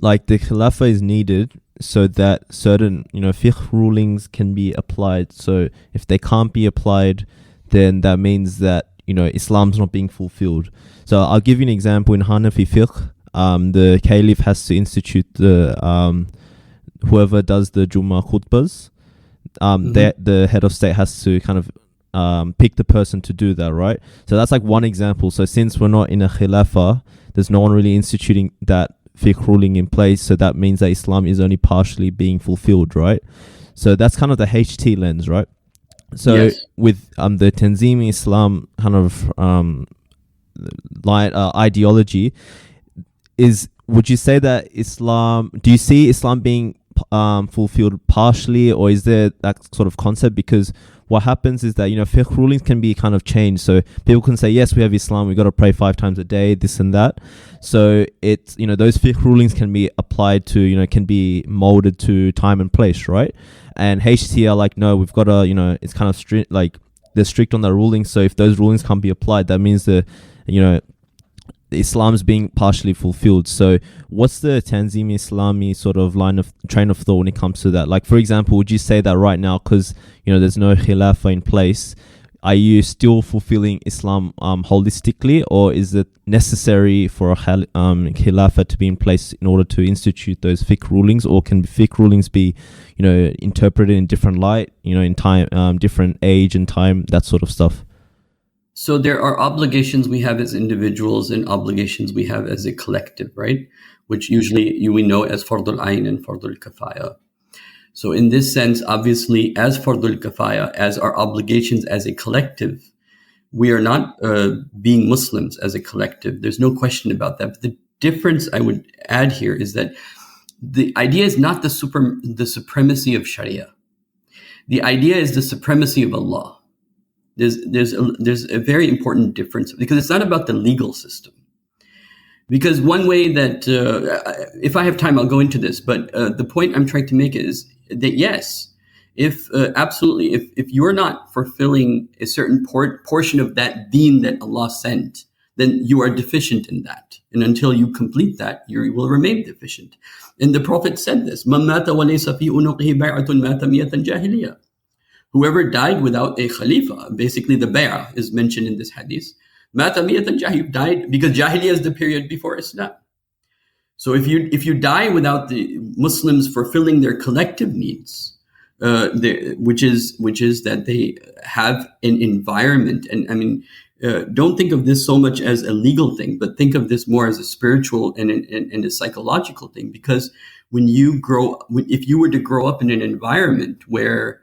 like the Khilafa is needed so that certain fiqh rulings can be applied. So if they can't be applied, then that means that Islam's not being fulfilled. So I'll give you an example. In Hanafi fiqh, the caliph has to institute the whoever does the Jummah khutbahs. The head of state has to kind of pick the person to do that, right? So that's like one example. So since we're not in a Khilafa, there's no one really instituting that fiqh ruling in place. So that means that Islam is only partially being fulfilled, right? So that's kind of the HT lens, right? So yes. With the Tanzim Islam kind of ideology, would you say that do you see Islam being fulfilled partially, or is there that sort of concept? Because what happens is that, fiqh rulings can be kind of changed. So people can say, yes, we have Islam, we got to pray 5 times a day, this and that. So it's, those fiqh rulings can be applied to, can be molded to time and place, right? And HT are like, no, we've got to, it's kind of strict, like they're strict on their rulings. So if those rulings can't be applied, that means that, Islam's being partially fulfilled. So what's the Tanzim Islami sort of train of thought when it comes to that? Like, for example, would you say that right now, because, there's no Khilafa in place, are you still fulfilling Islam holistically, or is it necessary for a Khilafa to be in place in order to institute those fiqh rulings, or can fiqh rulings be, interpreted in different light, in time, different age and time, that sort of stuff? So there are obligations we have as individuals and obligations we have as a collective, right? Which usually we know as fardul ayn and fardul kafaya. So in this sense, obviously, as fardul kafaya, as our obligations as a collective, we are not being Muslims as a collective. There's no question about that. But the difference I would add here is that the idea is not the supremacy of Sharia. The idea is the supremacy of Allah. There's a very important difference, because it's not about the legal system. Because one way that, if I have time, I'll go into this, but the point I'm trying to make is that yes, if you're not fulfilling a certain portion of that deen that Allah sent, then you are deficient in that. And until you complete that, you will remain deficient. And the Prophet said this, مَنْ مَاتَ وَلَيْسَ فِي أُنُقِهِ بَيْعَةٌ مَاتَ مِيَةً جَاهِلِيَّةً. Whoever died without a khalifa, basically the bay'ah is mentioned in this hadith, mata miyatan jahil, died because jahiliyyah is the period before Islam. So if you die without the Muslims fulfilling their collective needs, which is that they have an environment, and I mean, don't think of this so much as a legal thing, but think of this more as a spiritual and a psychological thing. Because if you were to grow up in an environment where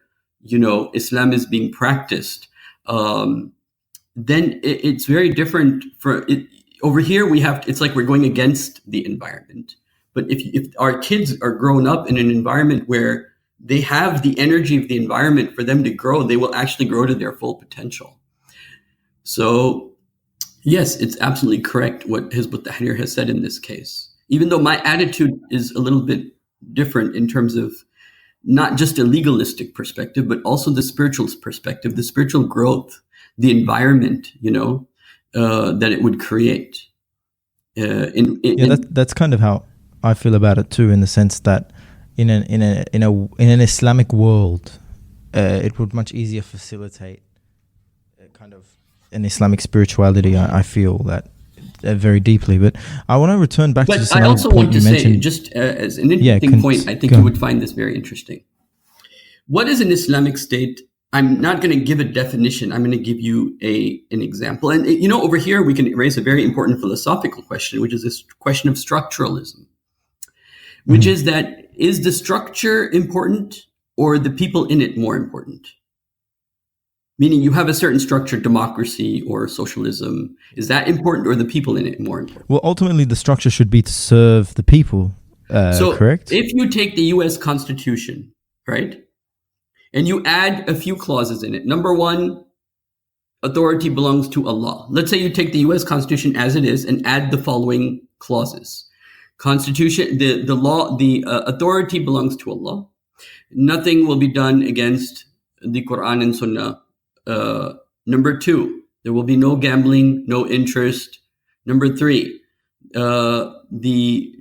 Islam is being practiced, then it's very different. Over here, it's like we're going against the environment. But if our kids are grown up in an environment where they have the energy of the environment for them to grow, they will actually grow to their full potential. So, yes, it's absolutely correct what Hizb ut-Tahrir has said in this case. Even though my attitude is a little bit different in terms of not just a legalistic perspective, but also the spiritual perspective, the spiritual growth, the environment, that it would create. That's kind of how I feel about it too, in the sense that in an Islamic world, it would much easier facilitate kind of an Islamic spirituality. I feel that very deeply, but I want to return back to I also want to say, just as an interesting point, I think you would find this very interesting. What is an Islamic state? I'm not going to give a definition. I'm going to give you an example. And over here we can raise a very important philosophical question, which is this question of structuralism, which is that, is the structure important or the people in it more important? Meaning you have a certain structure, democracy or socialism. Is that important, or the people in it more important? Well, ultimately, the structure should be to serve the people, correct? If you take the U.S. Constitution, right, and you add a few clauses in it. Number one, authority belongs to Allah. Let's say you take the U.S. Constitution as it is and add the following clauses. Constitution, the law, the authority belongs to Allah. Nothing will be done against the Quran and Sunnah. Number two, there will be no gambling, no interest. Number three, the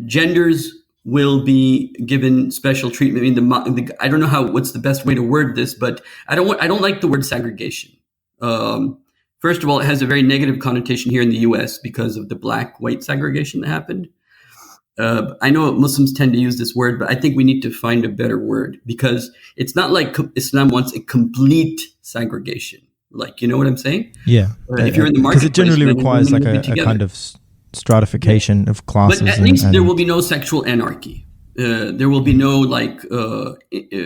genders will be given special treatment. I mean, I don't know what's the best way to word this, but I don't like the word segregation. First of all, it has a very negative connotation here in the U.S. because of the black-white segregation that happened. I know Muslims tend to use this word, but I think we need to find a better word, because it's not like Islam wants a complete segregation. Like, you know what I'm saying? Yeah. If you're in the marketplace, because it generally requires like a kind of stratification of classes. But at least there will be no sexual anarchy. There will be no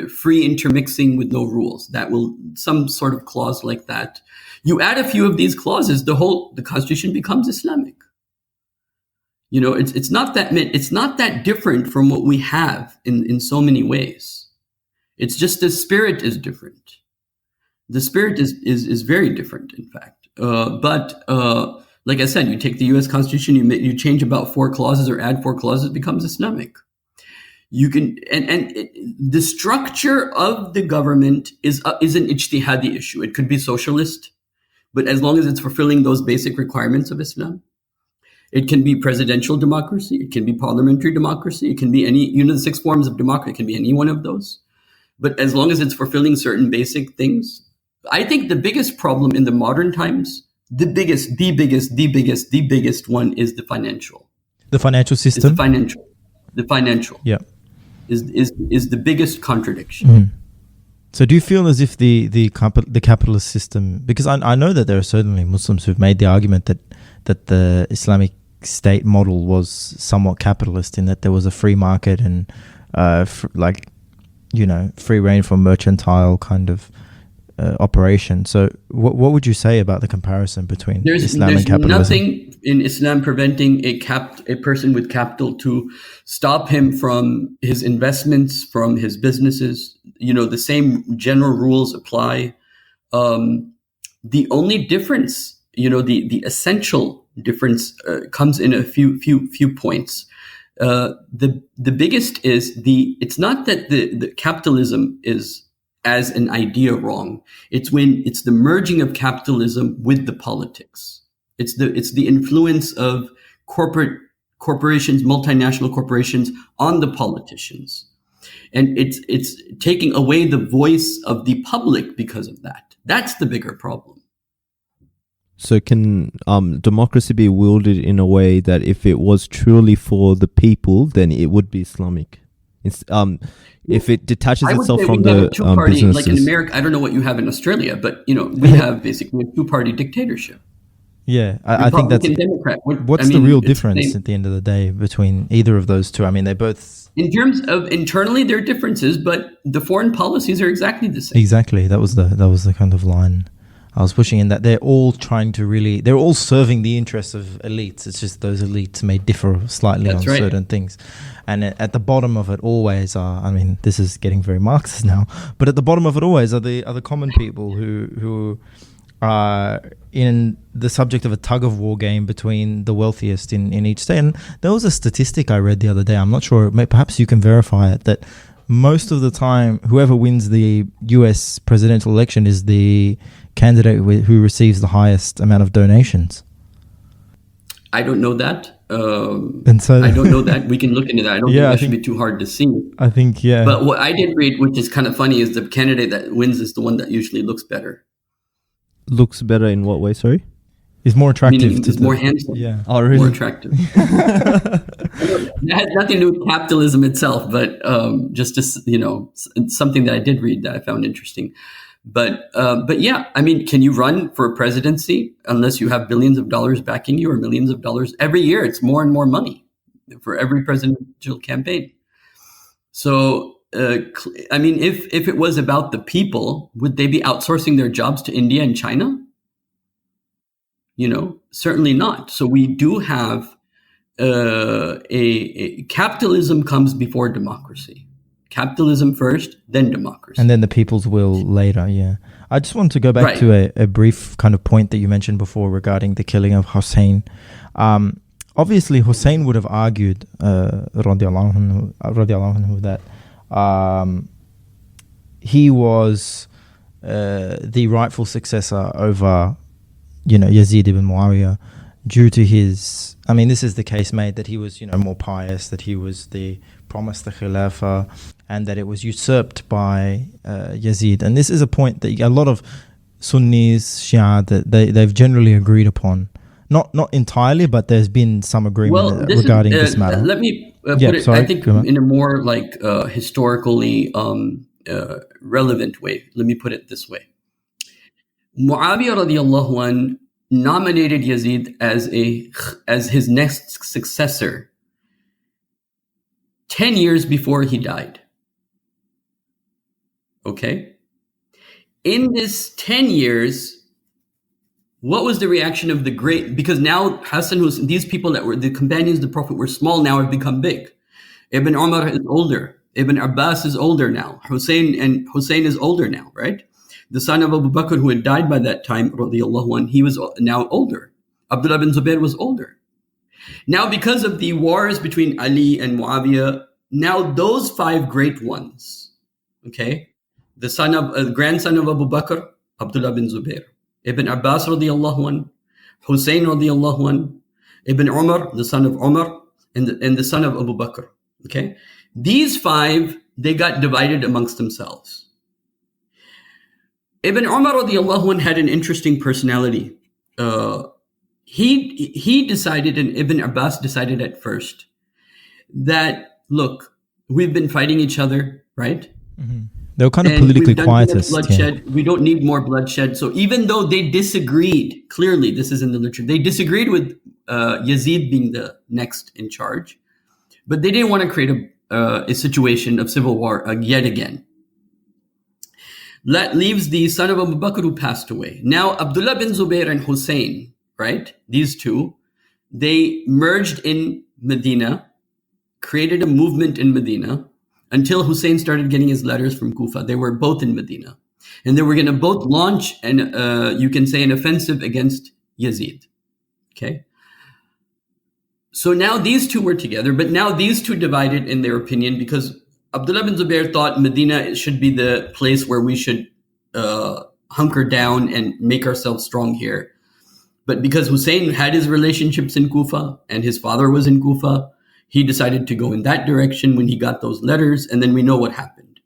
free intermixing with no rules. Some sort of clause like that. You add a few of these clauses, the Constitution becomes Islamic. It's not that different from what we have in so many ways. It's just the spirit is different. The spirit is very different, in fact. But like I said, you take the U.S. Constitution, you change about 4 clauses or add 4 clauses, it becomes Islamic. You can the structure of the government is an ijtihadi issue. It could be socialist, but as long as it's fulfilling those basic requirements of Islam. It can be presidential democracy. It can be parliamentary democracy. It can be any, the 6 forms of democracy. It can be any one of those. But as long as it's fulfilling certain basic things, I think the biggest problem in the modern times, the biggest one is the financial. The financial system? It's the financial. Yeah. Is the biggest contradiction. Mm. So do you feel as if the capitalist system, because I know that there are certainly Muslims who've made the argument that the Islamic state model was somewhat capitalist in that there was a free market and free reign for mercantile kind of operation. So what would you say about the comparison between Islam and capitalism? There's nothing in Islam preventing a person with capital to stop him from his investments, from his businesses. The same general rules apply. The only difference, the essential difference comes in a few points. The biggest is it's not that the capitalism is as an idea wrong. It's when it's the merging of capitalism with the politics. It's the influence of corporations, multinational corporations on the politicians. And it's taking away the voice of the public because of that. That's the bigger problem. So can democracy be wielded in a way that if it was truly for the people, then it would be Islamic? If it detaches itself from the businesses. Like in America, I don't know what you have in Australia, but we have basically a 2-party dictatorship. Yeah, I think that's Democrat. What's the real difference at the end of the day between either of those two? I mean, they both. In terms of internally, there are differences, but the foreign policies are exactly the same. Exactly, that was the kind of line I was pushing in, that they're all they're all serving the interests of elites. It's just those elites may differ slightly on certain things. And at the bottom of it always are, this is getting very Marxist now, but at the bottom of it always are the common people who are in the subject of a tug-of-war game between the wealthiest in each state. And there was a statistic I read the other day, I'm not sure, perhaps you can verify it, that most of the time, whoever wins the US presidential election is the candidate who receives the highest amount of donations. I don't know that. And so I don't know that. We can look into that. I don't think that should be too hard to see. I think, yeah. But what I did read, which is kind of funny, is the candidate that wins is the one that usually looks better. Looks better in what way, sorry? Is more attractive. Is more handsome. Yeah. Oh, really? More attractive. It has nothing to do with capitalism itself, but just something that I did read that I found interesting. But yeah, can you run for a presidency unless you have billions of dollars backing you or millions of dollars? Every year, it's more and more money for every presidential campaign. So, if it was about the people, would they be outsourcing their jobs to India and China? Certainly not. So we do have a capitalism comes before democracy. Capitalism first, then democracy. And then the people's will later, yeah. I just want to go back to a brief kind of point that you mentioned before regarding the killing of Hussein. Obviously, Hussein would have argued, radiallahu anhu, that he was the rightful successor over Yazid ibn Muawiyah due to his, this is the case made that he was, more pious, that he was promised the Khilafa, and that it was usurped by Yazid. And this is a point that a lot of Sunnis, Shia, that they've generally agreed upon. Not entirely, but there's been some agreement regarding this matter. Let me put it, I think, in a more historically relevant way. Let me put it this way. Muawiyah radiallahu anh nominated Yazid as his next successor 10 years before he died. Okay? In this 10 years, what was the reaction of the great? Because now Hassan, these people that were the companions of the Prophet were small, now have become big. Ibn Umar is older. Ibn Abbas is older now. Hussein is older now, right? The son of Abu Bakr, who had died by that time, radiallahu anhu, he was now older. Abdullah bin Zubair was older. Now, because of the wars between Ali and Muawiyah, now those 5 great ones, okay, the grandson of Abu Bakr, Abdullah bin Zubair, Ibn Abbas radiallahu anhu, Hussein radiallahu anhu, Ibn Umar, the son of Umar, and the son of Abu Bakr, okay? These 5, they got divided amongst themselves. Ibn Umar radiallahu anhu had an interesting personality. He decided, and Ibn Abbas decided at first, that, look, we've been fighting each other, right? Mm-hmm. They were kind of politically quietist. Bloodshed. Yeah. We don't need more bloodshed. So even though they disagreed, clearly this is in the literature, they disagreed with Yazid being the next in charge, but they didn't want to create a situation of civil war yet again. That leaves the son of Abu Bakr who passed away. Now, Abdullah bin Zubair and Hussein, right? These two, they merged in Medina, created a movement in Medina until Hussein started getting his letters from Kufa. They were both in Medina. And they were going to both launch you can say an offensive against Yazid. Okay? So now these two were together, but now these two divided in their opinion because Abdullah bin Zubair thought Medina should be the place where we should hunker down and make ourselves strong here. But because Hussein had his relationships in Kufa and his father was in Kufa, he decided to go in that direction when he got those letters, and then we know what happened.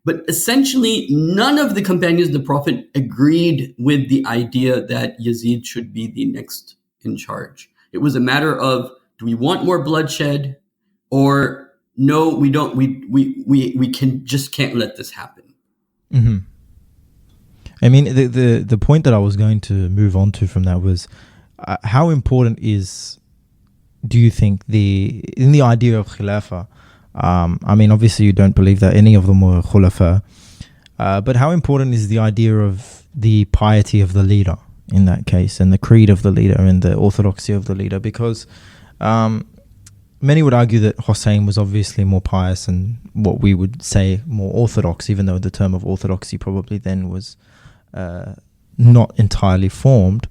But essentially, none of the companions of the Prophet agreed with the idea that Yazid should be the next in charge. It was a matter of, do we want more bloodshed, or no, we don't. We can't let this happen. Mm-hmm. I mean, the point that I was going to move on to from that was how important do you think in the idea of Khilafa? I mean, obviously you don't believe that any of them were Khulafa, but how important is the idea of the piety of the leader in that case, and the creed of the leader and the orthodoxy of the leader? Because many would argue that Hussein was obviously more pious and what we would say more orthodox, even though the term of orthodoxy probably then was not entirely formed.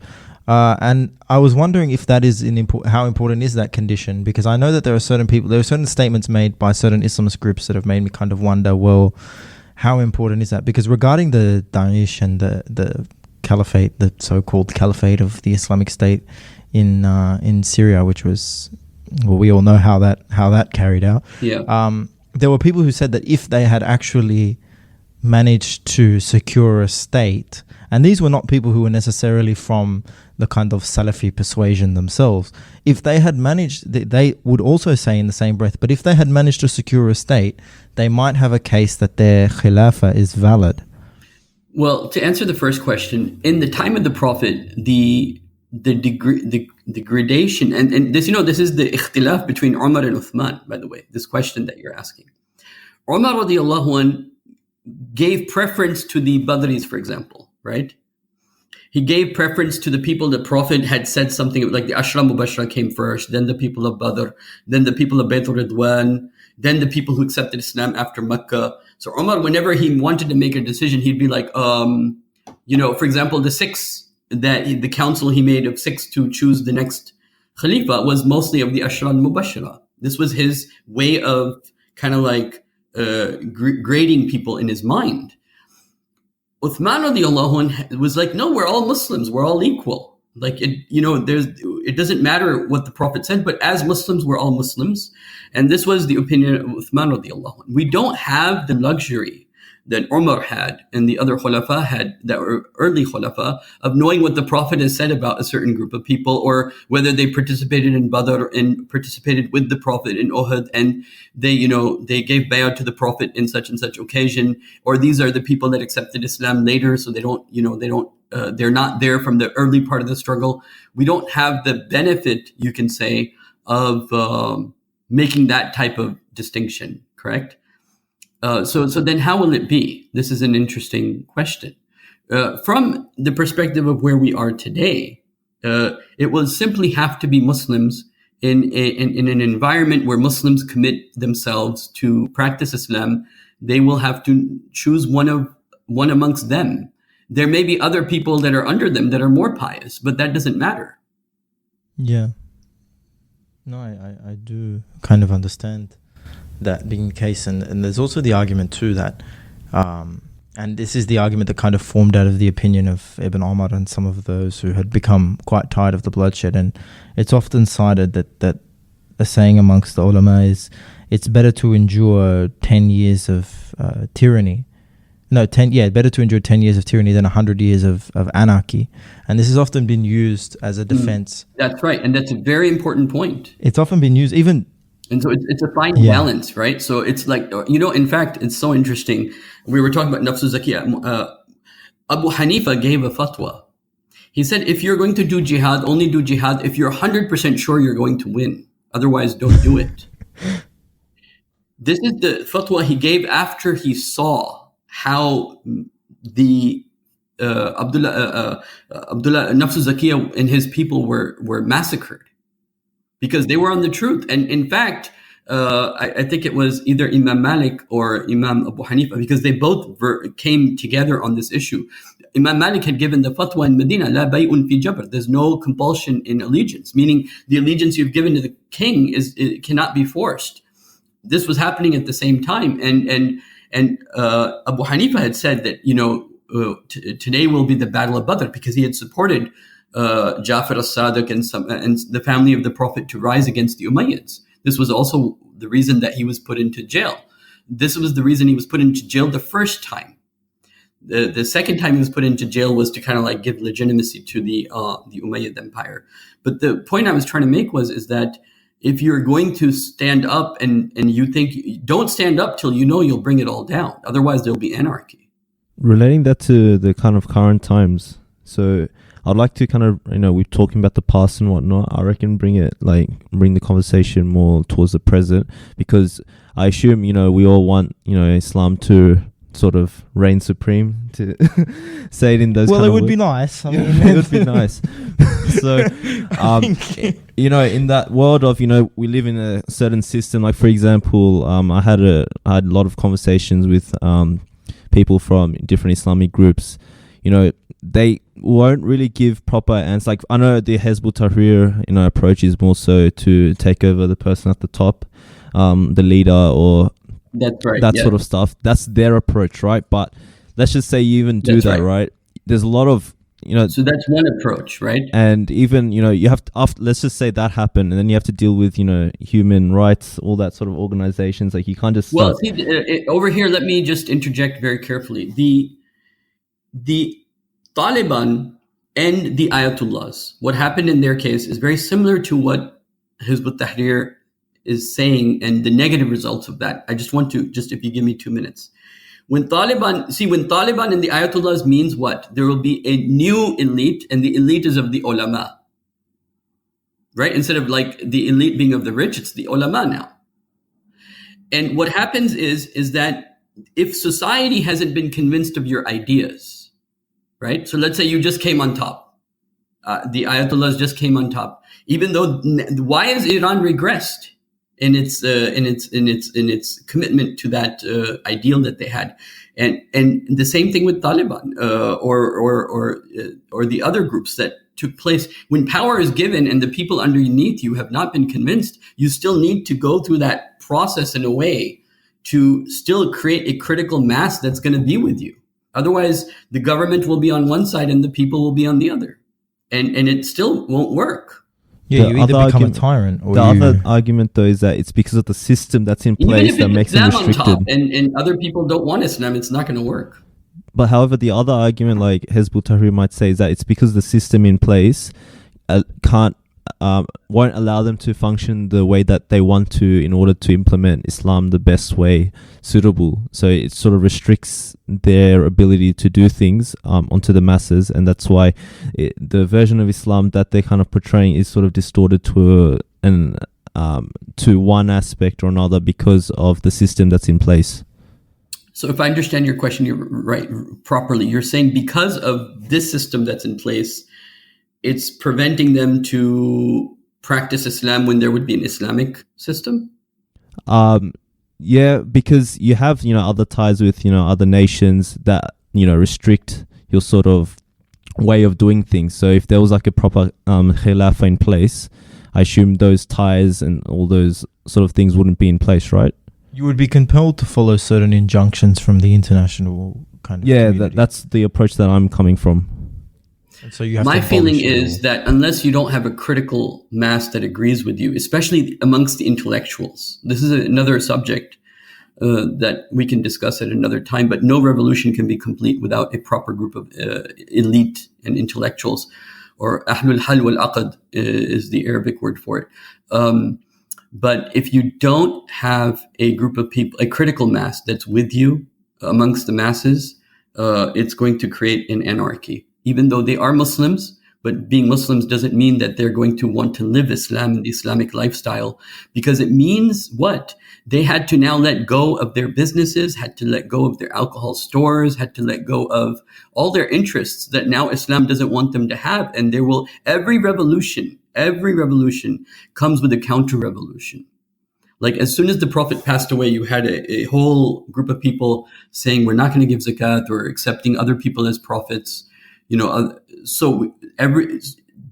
And I was wondering if that is how important is that condition? Because I know that there are certain statements made by certain Islamist groups that have made me kind of wonder, well, how important is that? Because regarding the Daesh and the caliphate, the so-called caliphate of the Islamic State in Syria, which was, well, we all know how that carried out. Yeah. There were people who said that if they had actually managed to secure a state, and these were not people who were necessarily from the kind of Salafi persuasion themselves, if they had managed, they would also say in the same breath, but if they had managed to secure a state, they might have a case that their Khilafa is valid. Well, to answer the first question, in the time of the Prophet, the gradation, and this, this is the ikhtilaf between Umar and Uthman, by the way, this question that you're asking. Umar radiallahu anhu gave preference to the Badris, for example, right? He gave preference to the people the Prophet had said something, like the Ashra Mubashra came first, then the people of Badr, then the people of Bayt al-Ridwan, then the people who accepted Islam after Mecca. So Umar, whenever he wanted to make a decision, he'd be like, for example, the council he made of 6 to choose the next Khalifa was mostly of the Ashra al-Mubashra. This was his way of kind of like grading people in his mind. Uthman radiallahu anhu was like, no, we're all Muslims, we're all equal. Like it doesn't matter what the Prophet said, but as Muslims, we're all Muslims. And this was the opinion of Uthman radiallahu anhu. We don't have the luxury that Umar had and the other Khulafa had, that were early Khulafa, of knowing what the Prophet has said about a certain group of people, or whether they participated in Badr and participated with the Prophet in Uhud, and they gave bay'ah to the Prophet in such and such occasion, or these are the people that accepted Islam later, so they're not there from the early part of the struggle. We don't have the benefit, you can say, of making that type of distinction, correct? So then how will it be? This is an interesting question. From the perspective of where we are today, it will simply have to be Muslims in an environment where Muslims commit themselves to practice Islam. They will have to choose one amongst them. There may be other people that are under them that are more pious, but that doesn't matter. Yeah. No, I do kind of understand that being the case. And there's also the argument too that, and this is the argument that kind of formed out of the opinion of Ibn Omar and some of those who had become quite tired of the bloodshed. And it's often cited that a saying amongst the ulama is, it's better to endure 10 years of tyranny. Better to endure 10 years of tyranny than 100 years of anarchy. And this has often been used as a defense. That's right. And that's a very important point. It's often been used even... And so it's a fine balance, right? So it's like, in fact, it's so interesting. We were talking about Nafsu Zakiyah. Abu Hanifa gave a fatwa. He said, if you're going to do jihad, only do jihad if you're 100% sure you're going to win. Otherwise, don't do it. This is the fatwa he gave after he saw how the Abdullah Nafsu Zakiyah and his people were massacred because they were on the truth. And in fact, I think it was either Imam Malik or Imam Abu Hanifa, because they both came together on this issue. Imam Malik had given the fatwa in Medina, la bay'un fi Jabbar. There's no compulsion in allegiance, meaning the allegiance you've given to the king it cannot be forced. This was happening at the same time, and Abu Hanifa had said that today will be the Battle of Badr, because he had supported Jafar al-Sadiq and the family of the Prophet to rise against the Umayyads. This was also the reason that he was put into jail. This was the reason he was put into jail the first time. The second time he was put into jail was to kind of like give legitimacy to the Umayyad Empire. But the point I was trying to make is that if you're going to stand up and you think, don't stand up till you know you'll bring it all down. Otherwise, there'll be anarchy. Relating that to the kind of current times. So I'd like to kind of, we're talking about the past and whatnot. I reckon bring the conversation more towards the present, because I assume, we all want, Islam to sort of reign supreme, to say it in those kind of would be nice. I mean, it would be nice. So, in that world of, we live in a certain system. Like, for example, I had a lot of conversations with people from different Islamic groups. They won't really give proper answers. Like, I know the Hizb ut-Tahrir, approach is more so to take over the person at the top, the leader, or that's right, that sort of stuff. That's their approach, right? But let's just say you even do that, right? There's a lot of, So that's one approach, right? And even, you have to, let's just say that happened, and then you have to deal with, human rights, all that sort of organizations. Like, you can't just... Well, see, over here, let me just interject very carefully. The Taliban and the Ayatollahs, what happened in their case is very similar to what Hizb ut-Tahrir is saying and the negative results of that. I just want to, if you give me 2 minutes. When Taliban and the Ayatollahs means what? There will be a new elite, and the elite is of the ulama. Right? Instead of like the elite being of the rich, it's the ulama now. And what happens is that if society hasn't been convinced of your ideas, right? So let's say you just came on top. The Ayatollahs just came on top. Even though, why has Iran regressed in its commitment to that ideal that they had? And the same thing with Taliban or the other groups that took place. When power is given and the people underneath you have not been convinced, you still need to go through that process in a way to still create a critical mass that's going to be with you. Otherwise, the government will be on one side and the people will be on the other. And it still won't work. Yeah, you either become a tyrant or other argument, though, is that it's because of the system that's in place that makes them restricted. On top and other people don't want Islam, it's not going to work. But however, the other argument, like Hizb ut-Tahrir might say, is that it's because the system in place won't allow them to function the way that they want to in order to implement Islam the best way suitable. So it sort of restricts their ability to do things onto the masses, and that's why the version of Islam that they're kind of portraying is sort of distorted to one aspect or another because of the system that's in place. So if I understand your question right properly, you're saying because of this system that's in place, it's preventing them to practice Islam when there would be an Islamic system? Yeah, because you have, other ties with, other nations that, restrict your sort of way of doing things. So if there was like a proper Khilafa in place, I assume those ties and all those sort of things wouldn't be in place, right? You would be compelled to follow certain injunctions from the international kind of community. That's the approach that I'm coming from. And so you have My to feeling abolish it is all. that unless you don't have a critical mass that agrees with you, especially amongst the intellectuals, this is another subject that we can discuss at another time, but no revolution can be complete without a proper group of elite and intellectuals, or ahlul hal wal aqd is the Arabic word for it. But if you don't have a group of people, a critical mass that's with you amongst the masses, it's going to create an anarchy. Even though they are Muslims, but being Muslims doesn't mean that they're going to want to live Islam and the Islamic lifestyle, because it means what? They had to now let go of their businesses, had to let go of their alcohol stores, had to let go of all their interests that now Islam doesn't want them to have. And every revolution comes with a counter-revolution. Like as soon as the Prophet passed away, you had a whole group of people saying, we're not going to give zakat, or accepting other people as prophets. So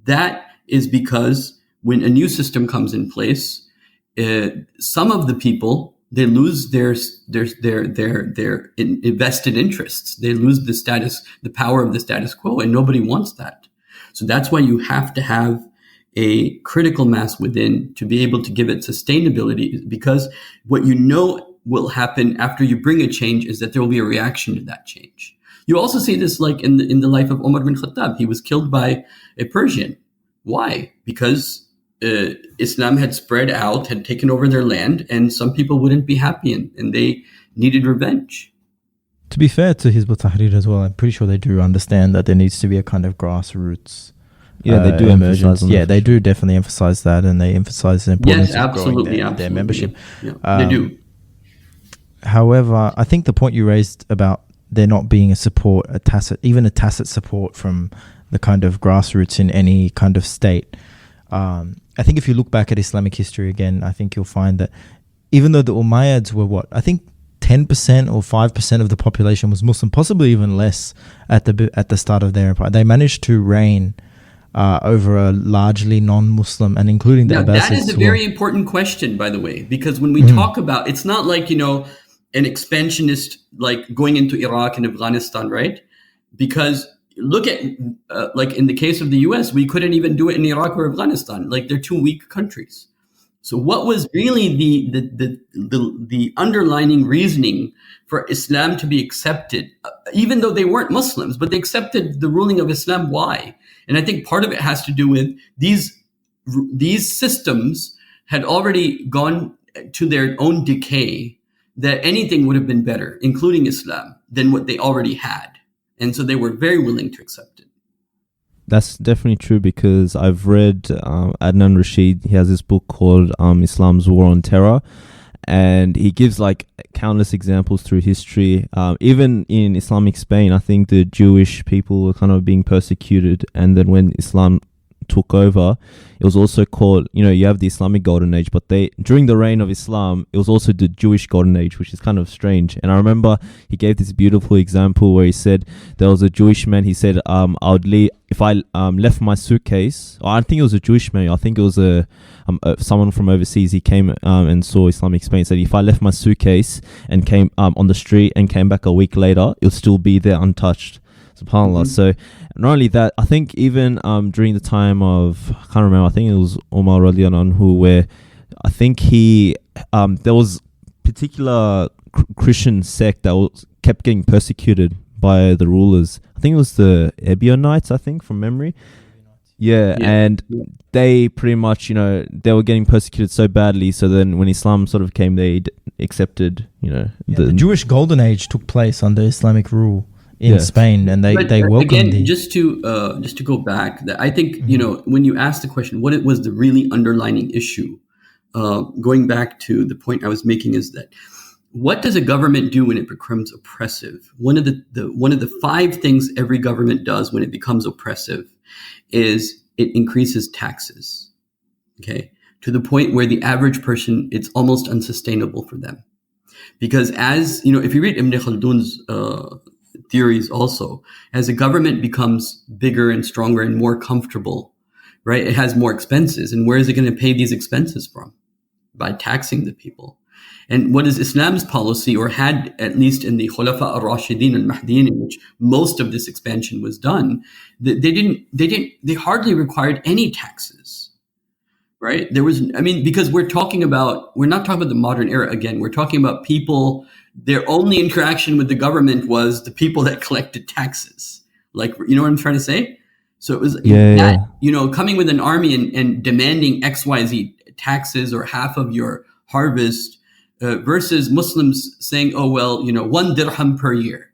that is because when a new system comes in place, some of the people, they lose their invested interests. They lose the power of the status quo, and nobody wants that. So that's why you have to have a critical mass within to be able to give it sustainability, because what will happen after you bring a change is that there will be a reaction to that change. You also see this like in the life of Umar bin Khattab. He was killed by a Persian. Why? Because Islam had spread out, had taken over their land, and some people wouldn't be happy, and they needed revenge. To be fair to Hizb ut-Tahrir as well, I'm pretty sure they do understand that there needs to be a kind of grassroots. Yeah, they do emergence. Yeah, they do definitely emphasize that, and they emphasize the importance of growing their membership. Yeah, they do. However, I think the point you raised about there not being a tacit support from the kind of grassroots in any kind of state. I think if you look back at Islamic history again, I think you'll find that even though the Umayyads were 10% or 5% of the population was Muslim, possibly even less at the start of their empire, they managed to reign over a largely non-Muslim, and including the Abbasids. That is a very important question, by the way, because when we talk about, it's not like, an expansionist like going into Iraq and Afghanistan, right? Because look at like in the case of the US, we couldn't even do it in Iraq or Afghanistan. Like they're two weak countries. So what was really the underlying reasoning for Islam to be accepted, even though they weren't Muslims, but they accepted the ruling of Islam? Why? And I think part of it has to do with these systems had already gone to their own decay, that anything would have been better, including Islam, than what they already had. And so they were very willing to accept it. That's definitely true, because I've read Adnan Rashid. He has this book called Islam's War on Terror, and he gives like countless examples through history. Even in Islamic Spain, I think the Jewish people were kind of being persecuted, and then when Islam took over, it was also called, you have the Islamic Golden Age, but during the reign of Islam, it was also the Jewish Golden Age, which is kind of strange. And I remember he gave this beautiful example where he said there was a Jewish man. He said, if I left my suitcase, or I think it was a Jewish man, I think it was someone from overseas. He came and saw Islamic Spain. He said, if I left my suitcase and came on the street and came back a week later, it would still be there untouched. SubhanAllah. Mm-hmm. So not only that, I think even during the time of, I can't remember, I think it was Umar radiallahu anhu, where I think there was particular Christian sect that kept getting persecuted by the rulers. I think it was the Ebionites, I think, from memory. Yeah, and they pretty much, they were getting persecuted so badly. So then when Islam sort of came, they accepted, the Jewish Golden Age took place under Islamic rule in Spain, and they welcomed again, just to go back, I think when you ask the question, what it was the really underlining issue, going back to the point I was making, is that what does a government do when it becomes oppressive? One of the 5 things every government does when it becomes oppressive is it increases taxes. Okay, to the point where the average person, it's almost unsustainable for them, because as you know, if you read Ibn Khaldun's theories, also as a government becomes bigger and stronger and more comfortable, right, it has more expenses, and where is it going to pay these expenses from? By taxing the people. And what is Islam's policy, or had at least in the Khulafa al-Rashidin al-Mahdiyin, in which most of this expansion was done, they hardly required any taxes, right? Because we're not talking about the modern era again. We're talking about people, their only interaction with the government was the people that collected taxes. Like, you know what I'm trying to say? So it was coming with an army and demanding XYZ taxes or half of your harvest, versus Muslims saying, oh, well, 1 dirham per year.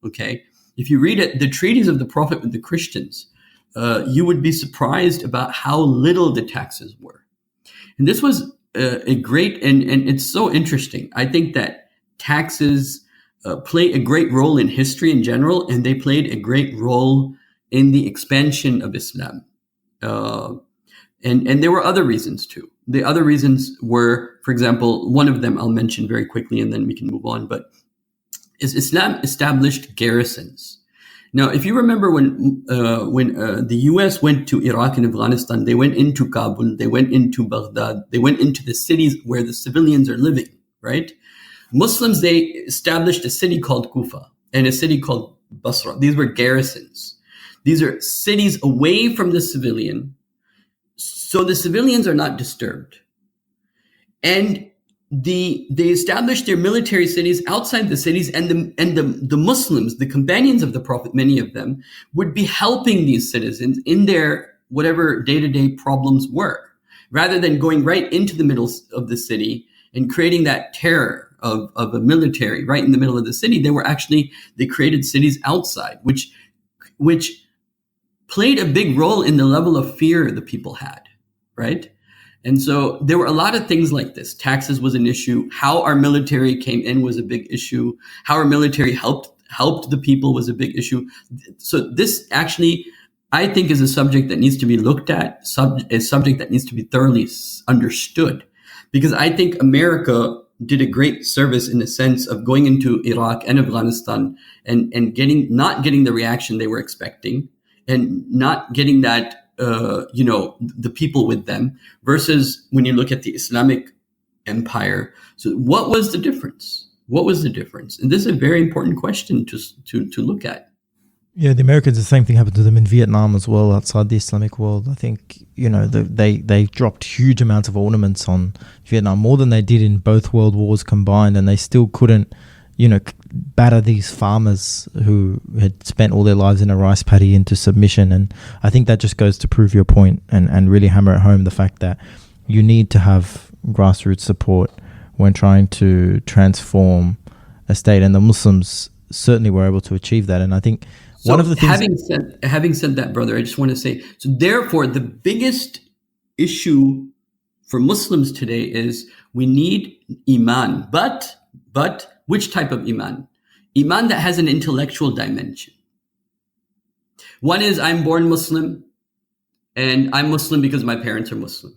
Okay. If you read the treaties of the Prophet with the Christians, you would be surprised about how little the taxes were. And this was a great, and it's so interesting. I think that taxes play a great role in history in general, and they played a great role in the expansion of Islam. And there were other reasons too. The other reasons were, for example, one of them I'll mention very quickly and then we can move on, but is Islam established garrisons. Now, if you remember when the US went to Iraq and Afghanistan, they went into Kabul, they went into Baghdad, they went into the cities where the civilians are living, right? Muslims, they established a city called Kufa and a city called Basra. These were garrisons. These are cities away from the civilian, so the civilians are not disturbed. And they established their military cities outside the cities, and the Muslims, the companions of the Prophet, many of them, would be helping these citizens in their whatever day-to-day problems were, rather than going right into the middle of the city and creating that terror of a military right in the middle of the city. They created cities outside, which played a big role in the level of fear the people had, right? And so there were a lot of things like this. Taxes was an issue. How our military came in was a big issue. How our military helped the people was a big issue. So this actually, I think, is a subject that needs to be looked at, a subject that needs to be thoroughly understood. Because I think America did a great service in the sense of going into Iraq and Afghanistan and not getting the reaction they were expecting, and not getting that, the people with them, versus when you look at the Islamic empire. So what was the difference? And this is a very important question to look at. Yeah, the Americans, the same thing happened to them in Vietnam as well, outside the Islamic world. I think, they dropped huge amounts of ornaments on Vietnam, more than they did in both world wars combined, and they still couldn't, batter these farmers who had spent all their lives in a rice paddy into submission. And I think that just goes to prove your point and really hammer it home the fact that you need to have grassroots support when trying to transform a state. And the Muslims certainly were able to achieve that. And I think one of the things... Having said that, brother, I just want to say, so therefore, the biggest issue for Muslims today is we need Iman. But which type of Iman? Iman that has an intellectual dimension. One is, I'm born Muslim, and I'm Muslim because my parents are Muslim.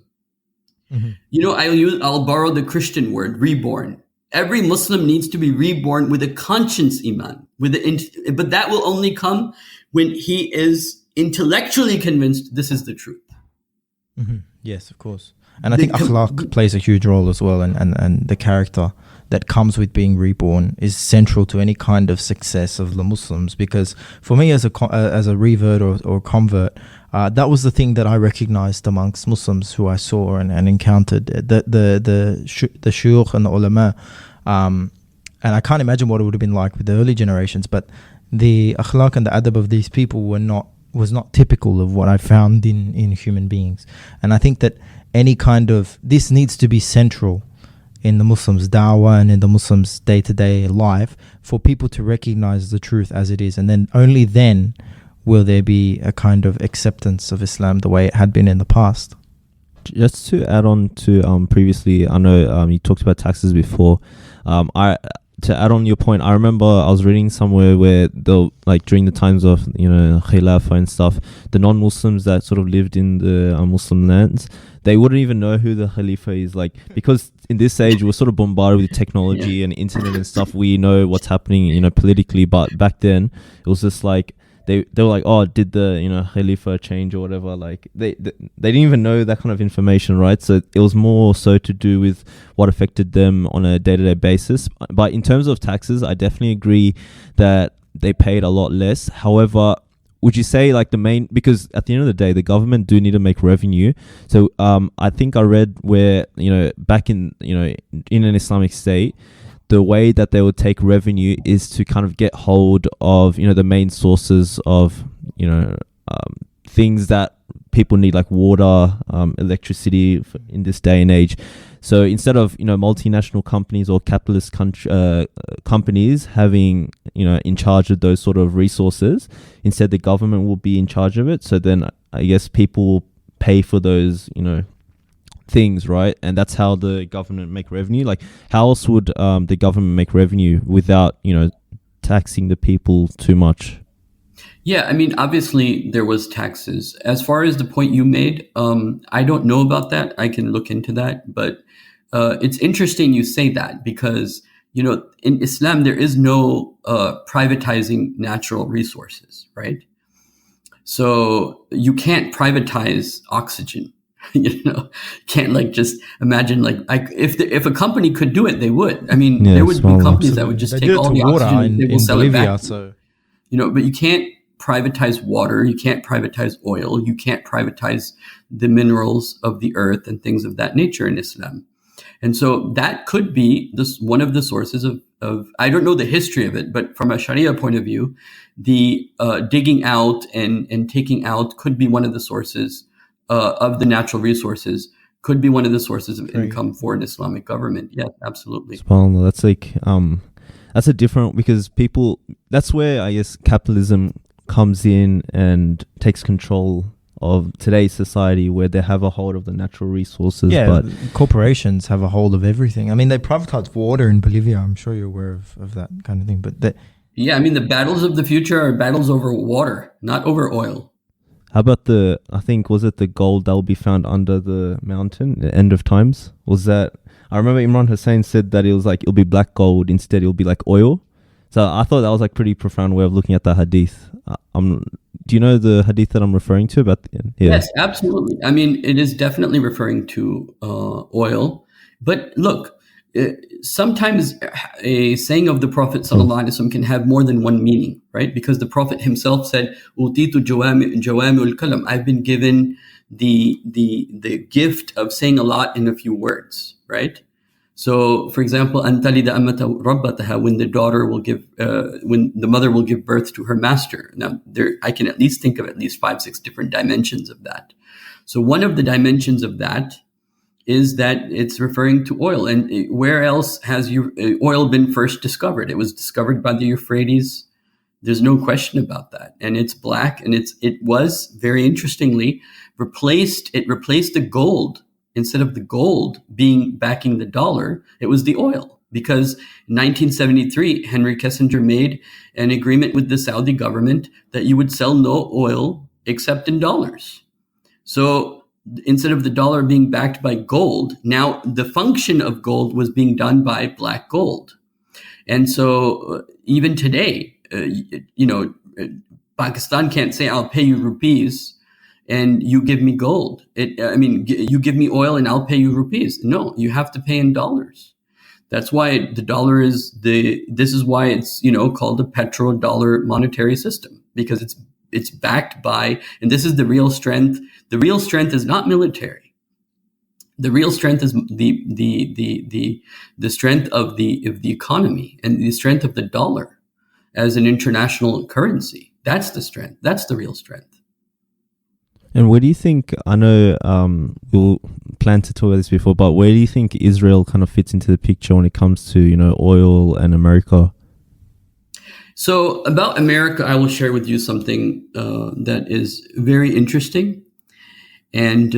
Mm-hmm. I'll borrow the Christian word, reborn. Every Muslim needs to be reborn with a conscience Iman, but that will only come when he is intellectually convinced this is the truth. Mm-hmm. Yes, of course. And I think akhlaq plays a huge role as well, and the character that comes with being reborn is central to any kind of success of the Muslims. Because for me, as a revert or convert, that was the thing that I recognized amongst Muslims who I saw and encountered, the shuyukh and the ulama. And I can't imagine what it would have been like with the early generations, but the akhlaq and the adab of these people was not typical of what I found in human beings. And I think that this needs to be central in the Muslims' da'wah and in the Muslims' day-to-day life, for people to recognize the truth as it is. And then only then will there be a kind of acceptance of Islam the way it had been in the past. Just to add on to previously, I know you talked about taxes before. I To add on your point, I remember I was reading somewhere where like during the times of Khilafa and stuff, the non-Muslims that sort of lived in the Muslim lands, they wouldn't even know who the Khalifa is, like, because in this age we're sort of bombarded with technology and internet and stuff. We know what's happening, politically, but back then it was just like they were like, oh, did the Khalifa change or whatever? Like they didn't even know that kind of information, right? So it was more so to do with what affected them on a day-to-day basis. But in terms of taxes, I definitely agree that they paid a lot less. However, would you say like because at the end of the day, the government do need to make revenue. So I think I read where back in in an Islamic state, the way that they would take revenue is to kind of get hold of the main sources of things that people need, like water, electricity in this day and age. So instead of multinational companies or capitalist companies having in charge of those sort of resources, instead the government will be in charge of it. So then I guess people will pay for those things, right? And that's how the government make revenue. Like, how else would the government make revenue without taxing the people too much? Yeah, I mean, obviously there was taxes. As far as the point you made, I don't know about that. I can look into that, but it's interesting you say that, because in Islam there is no privatizing natural resources, right? So you can't privatize oxygen. Can't like just imagine like if a company could do it, they would. I mean, there would be companies that would just take all the oxygen and they will sell it back. So but you can't privatize water, you can't privatize oil, you can't privatize the minerals of the earth and things of that nature in Islam. And so that could be one of the sources of I don't know the history of it, but from a Sharia point of view, the digging out and taking out could be one of the sources of the natural resources, could be one of the sources of income for an Islamic government. Yeah, absolutely. That's like that's a different, because that's where I guess capitalism comes in and takes control of today's society, where they have a hold of the natural resources. Yeah, but corporations have a hold of everything. I mean, they privatized water in Bolivia. I'm sure you're aware of that kind of thing. But yeah, I mean, the battles of the future are battles over water, not over oil. How about I think, was it the gold that will be found under the mountain, the end of times? Was that, I remember Imran Hussein said that it was like, it'll be black gold, instead it'll be like oil. So I thought that was like pretty profound way of looking at that hadith. Do you know the hadith that I'm referring to? Yes, absolutely. I mean, it is definitely referring to oil. But look, sometimes a saying of the Prophet ﷺ can have more than one meaning, right? Because the Prophet himself said, "Utitu jawami'ul kalam." I've been given the gift of saying a lot in a few words, right? So, for example, "Antalida amata rabbataha," when the mother will give birth to her master. Now, I can at least think of at least 5-6 different dimensions of that. So, one of the dimensions of that is that it's referring to oil. And where else has oil been first discovered? It was discovered by the Euphrates. There's no question about that. And it's black, and it was, very interestingly, replaced the gold. Instead of the gold backing the dollar, it was the oil. Because in 1973, Henry Kissinger made an agreement with the Saudi government that you would sell no oil except in dollars. So instead of the dollar being backed by gold, now the function of gold was being done by black gold. And so even today, Pakistan can't say, "I'll pay you rupees and you give me gold." You give me oil and I'll pay you rupees. No, you have to pay in dollars. That's why the dollar this is why it's, called a petrodollar monetary system, because it's backed by, and this is the real strength. The real strength is not military. The real strength is the strength of the economy and the strength of the dollar as an international currency. That's the strength. That's the real strength. And where do you think, I know we'll plan to talk about this before, but where do you think Israel kind of fits into the picture when it comes to, oil and America? So about America, I will share with you something that is very interesting. And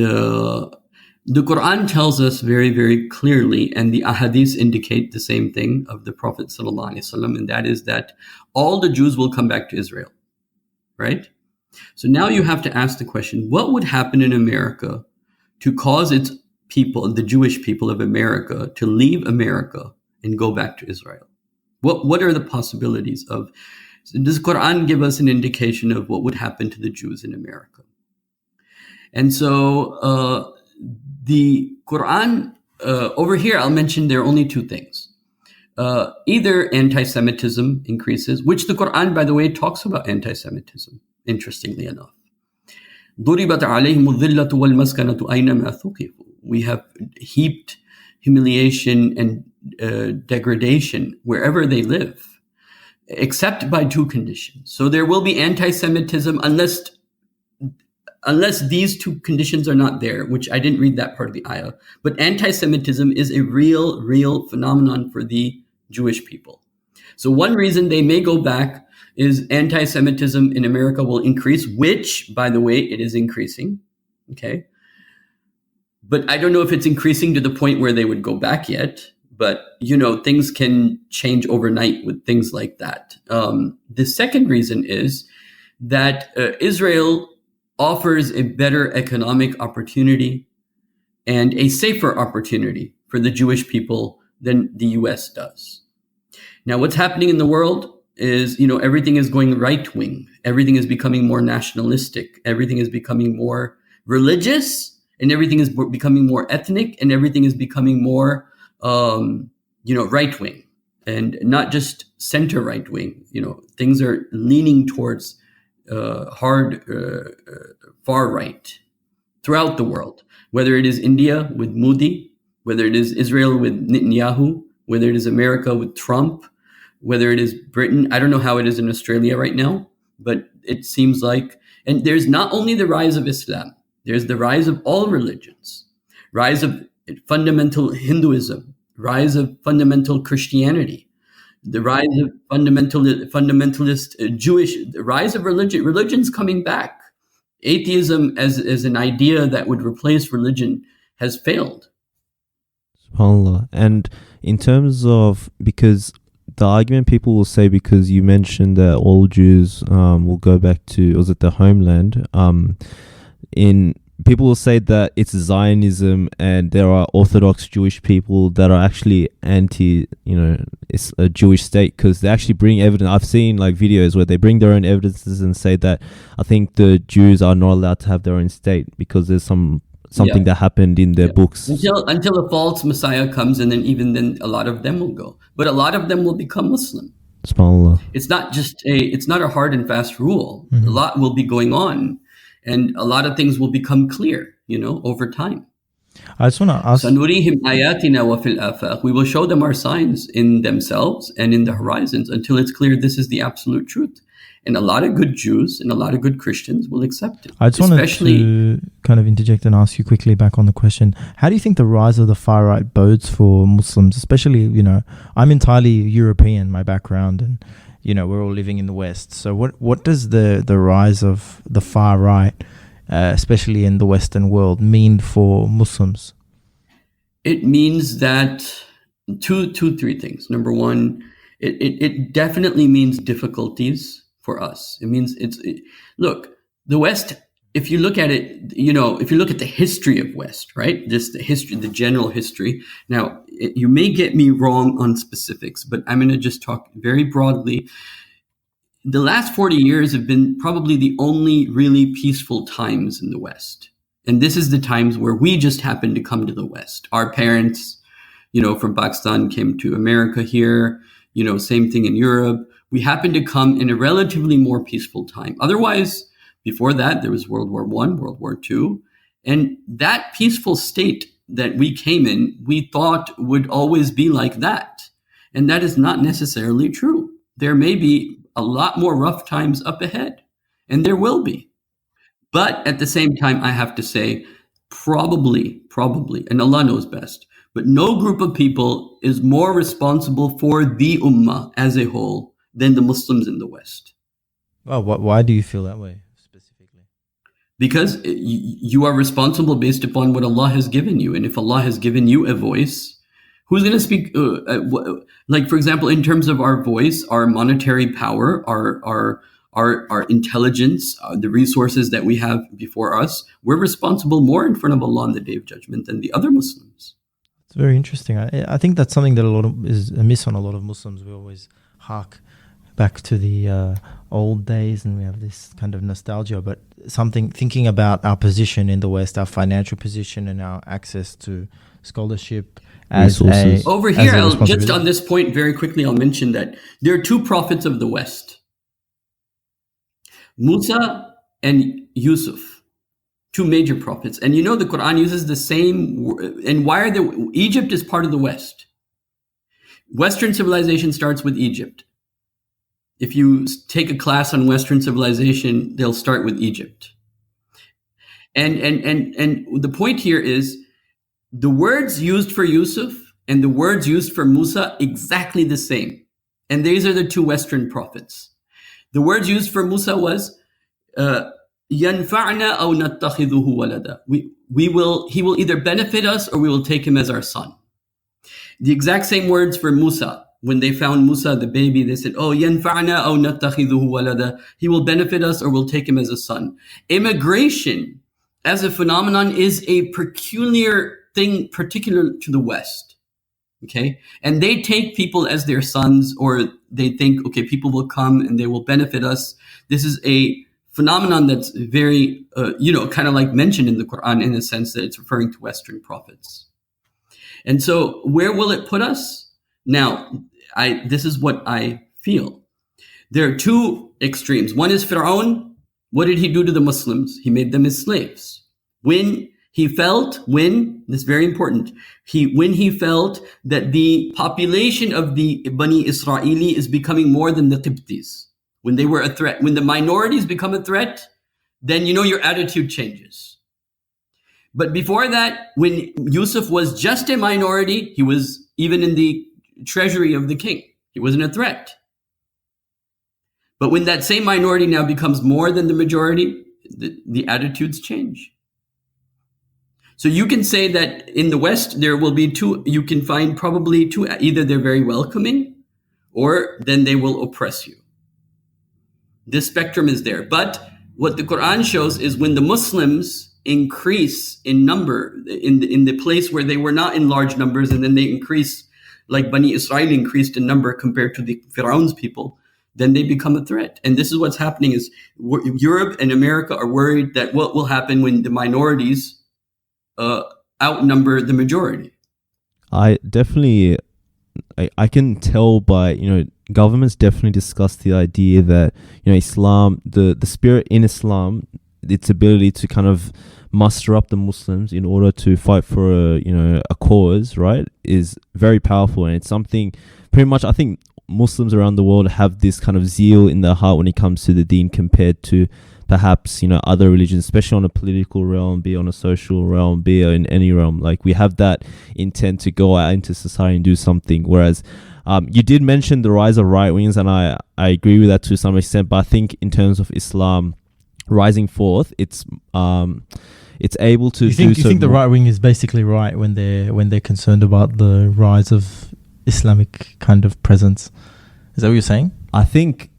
The Quran tells us very, very clearly, and the ahadith indicate the same thing of the Prophet ﷺ, and that is that all the Jews will come back to Israel, right? So now you have to ask the question, what would happen in America to cause its people, the Jewish people of America, to leave America and go back to Israel? What are the possibilities of, does Quran give us an indication of what would happen to the Jews in America? And so the Quran, over here, I'll mention there are only two things. Either anti-Semitism increases, which the Quran, by the way, talks about anti-Semitism, interestingly enough. ضُرِبَتْ عَلَيْهِمُ الذِّلَّةُ وَالْمَسْكَنَةُ أَيْنَمَا ثُقِفُوا. We have heaped humiliation and degradation wherever they live, except by two conditions. So there will be anti-Semitism unless these two conditions are not there, which I didn't read that part of the ayah. But anti-Semitism is a real phenomenon for the Jewish people. So one reason they may go back is anti-Semitism in America will increase, which, by the way, it is increasing. Okay. But I don't know if it's increasing to the point where they would go back yet. But, things can change overnight with things like that. The second reason is that Israel offers a better economic opportunity and a safer opportunity for the Jewish people than the US does. Now, what's happening in the world is, everything is going right wing. Everything is becoming more nationalistic. Everything is becoming more religious, and everything is becoming more ethnic, and everything is becoming more, right wing, and not just center right wing. Things are leaning towards hard far right throughout the world, whether it is India with Modi, whether it is Israel with Netanyahu, whether it is America with Trump, whether it is Britain. I don't know how it is in Australia right now, but it seems like, and there's not only the rise of Islam, there's the rise of all religions, rise of fundamental Hinduism, rise of fundamental Christianity, the rise of fundamentalist Jewish, the rise of religion's coming back. Atheism as an idea that would replace religion has failed. SubhanAllah. And in terms of, because the argument people will say, because you mentioned that all Jews will go back to, was it the homeland? People will say that it's Zionism, and there are Orthodox Jewish people that are actually anti, it's a Jewish state, because they actually bring evidence. I've seen videos where they bring their own evidences and say that I think the Jews are not allowed to have their own state because there's something that happened in their books. Until a false Messiah comes, and then a lot of them will go. But a lot of them will become Muslim. SubhanAllah. It's not a hard and fast rule. Mm-hmm. A lot will be going on. And a lot of things will become clear, over time. I just want to ask. سَنُرِيهِمْ آيَاتِنَا وَفِي الْآفَاقِ. We will show them our signs in themselves and in the horizons until it's clear this is the absolute truth. And a lot of good Jews and a lot of good Christians will accept it. I just wanted to kind of interject and ask you quickly back on the question. How do you think the rise of the far right bodes for Muslims, especially, I'm entirely European, my background, and we're all living in the West. So what does the rise of the far right, especially in the Western world, mean for Muslims? It means that three things. Number one, it definitely means difficulties for us. It means look, the West, if you look at it, if you look at the history of West, right? Just the history, the general history. Now, you may get me wrong on specifics, but I'm going to just talk very broadly. The last 40 years have been probably the only really peaceful times in the West. And this is the times where we just happened to come to the West. Our parents, from Pakistan came to America here, same thing in Europe. We happened to come in a relatively more peaceful time. Otherwise, before that, there was World War I, World War II. And that peaceful state that we came in, we thought would always be like that. And that is not necessarily true. There may be a lot more rough times up ahead, and there will be. But at the same time, I have to say, probably, and Allah knows best, but no group of people is more responsible for the Ummah as a whole than the Muslims in the West. Well, why do you feel that way specifically? because you are responsible based upon what Allah has given you. And if Allah has given you a voice, who's going to speak? Like, for example, in terms of our voice, our monetary power, our intelligence, the resources that we have before us, we're responsible more in front of Allah on the Day of Judgment than the other Muslims. It's very interesting. I think that's something that is a miss on a lot of Muslims. We always hark back to the old days and we have this kind of nostalgia, but thinking about our position in the West, our financial position and our access to scholarship as resources. Over here, just on this point very quickly, I'll mention that there are two prophets of the West, Musa and Yusuf, two major prophets. And you know the Quran uses the same word. And why are Egypt is part of the West. Western civilization starts with Egypt. If you take a class on Western civilization, they'll start with Egypt. And the point here is the words used for Yusuf and the words used for Musa exactly the same. And these are the two Western prophets. The words used for Musa was يَنْفَعْنَا أَوْ نَتَّخِذُهُ وَلَدًا. He will either benefit us or we will take him as our son. The exact same words for Musa. When they found Musa, the baby, they said, oh, يَنْفَعْنَا أَوْ نَتَّخِذُهُ وَلَدًا. He will benefit us or we'll take him as a son. Immigration as a phenomenon is a peculiar thing, particular to the West. Okay? And they take people as their sons, or they think, okay, people will come and they will benefit us. This is a phenomenon that's very, kind of like mentioned in the Quran in the sense that it's referring to Western prophets. And so where will it put us? Now, this is what I feel. There are two extremes. One is Fir'aun. What did he do to the Muslims? He made them his slaves. This is very important. When he felt that the population of the Bani Israeli is becoming more than the Qibtis, when they were a threat, when the minorities become a threat, then your attitude changes. But before that, when Yusuf was just a minority, he was even in the treasury of the king. He wasn't a threat. But when that same minority now becomes more than the majority, the attitudes change. So you can say that in the West, there will be two, you can find probably two, either they're very welcoming or then they will oppress you. This spectrum is there. But what the Quran shows is when the Muslims increase in number in the place where they were not in large numbers, and then they increase like Bani Israel increased in number compared to the Fir'aun's people, then they become a threat. And this is what's happening is Europe and America are worried that what will happen when the minorities outnumber the majority. I can tell by, governments definitely discuss the idea that, Islam, the spirit in Islam, its ability to kind of muster up the Muslims in order to fight for a cause, right, is very powerful. And it's something pretty much, I think Muslims around the world have this kind of zeal in their heart when it comes to the deen compared to perhaps, other religions, especially on a political realm, be on a social realm, be in any realm. Like, we have that intent to go out into society and do something. Whereas you did mention the rise of right wings, and I agree with that to some extent. But I think in terms of Islam rising forth, it's able to. You think the right wing is basically right when they're concerned about the rise of Islamic kind of presence? Is that what you're saying? I think.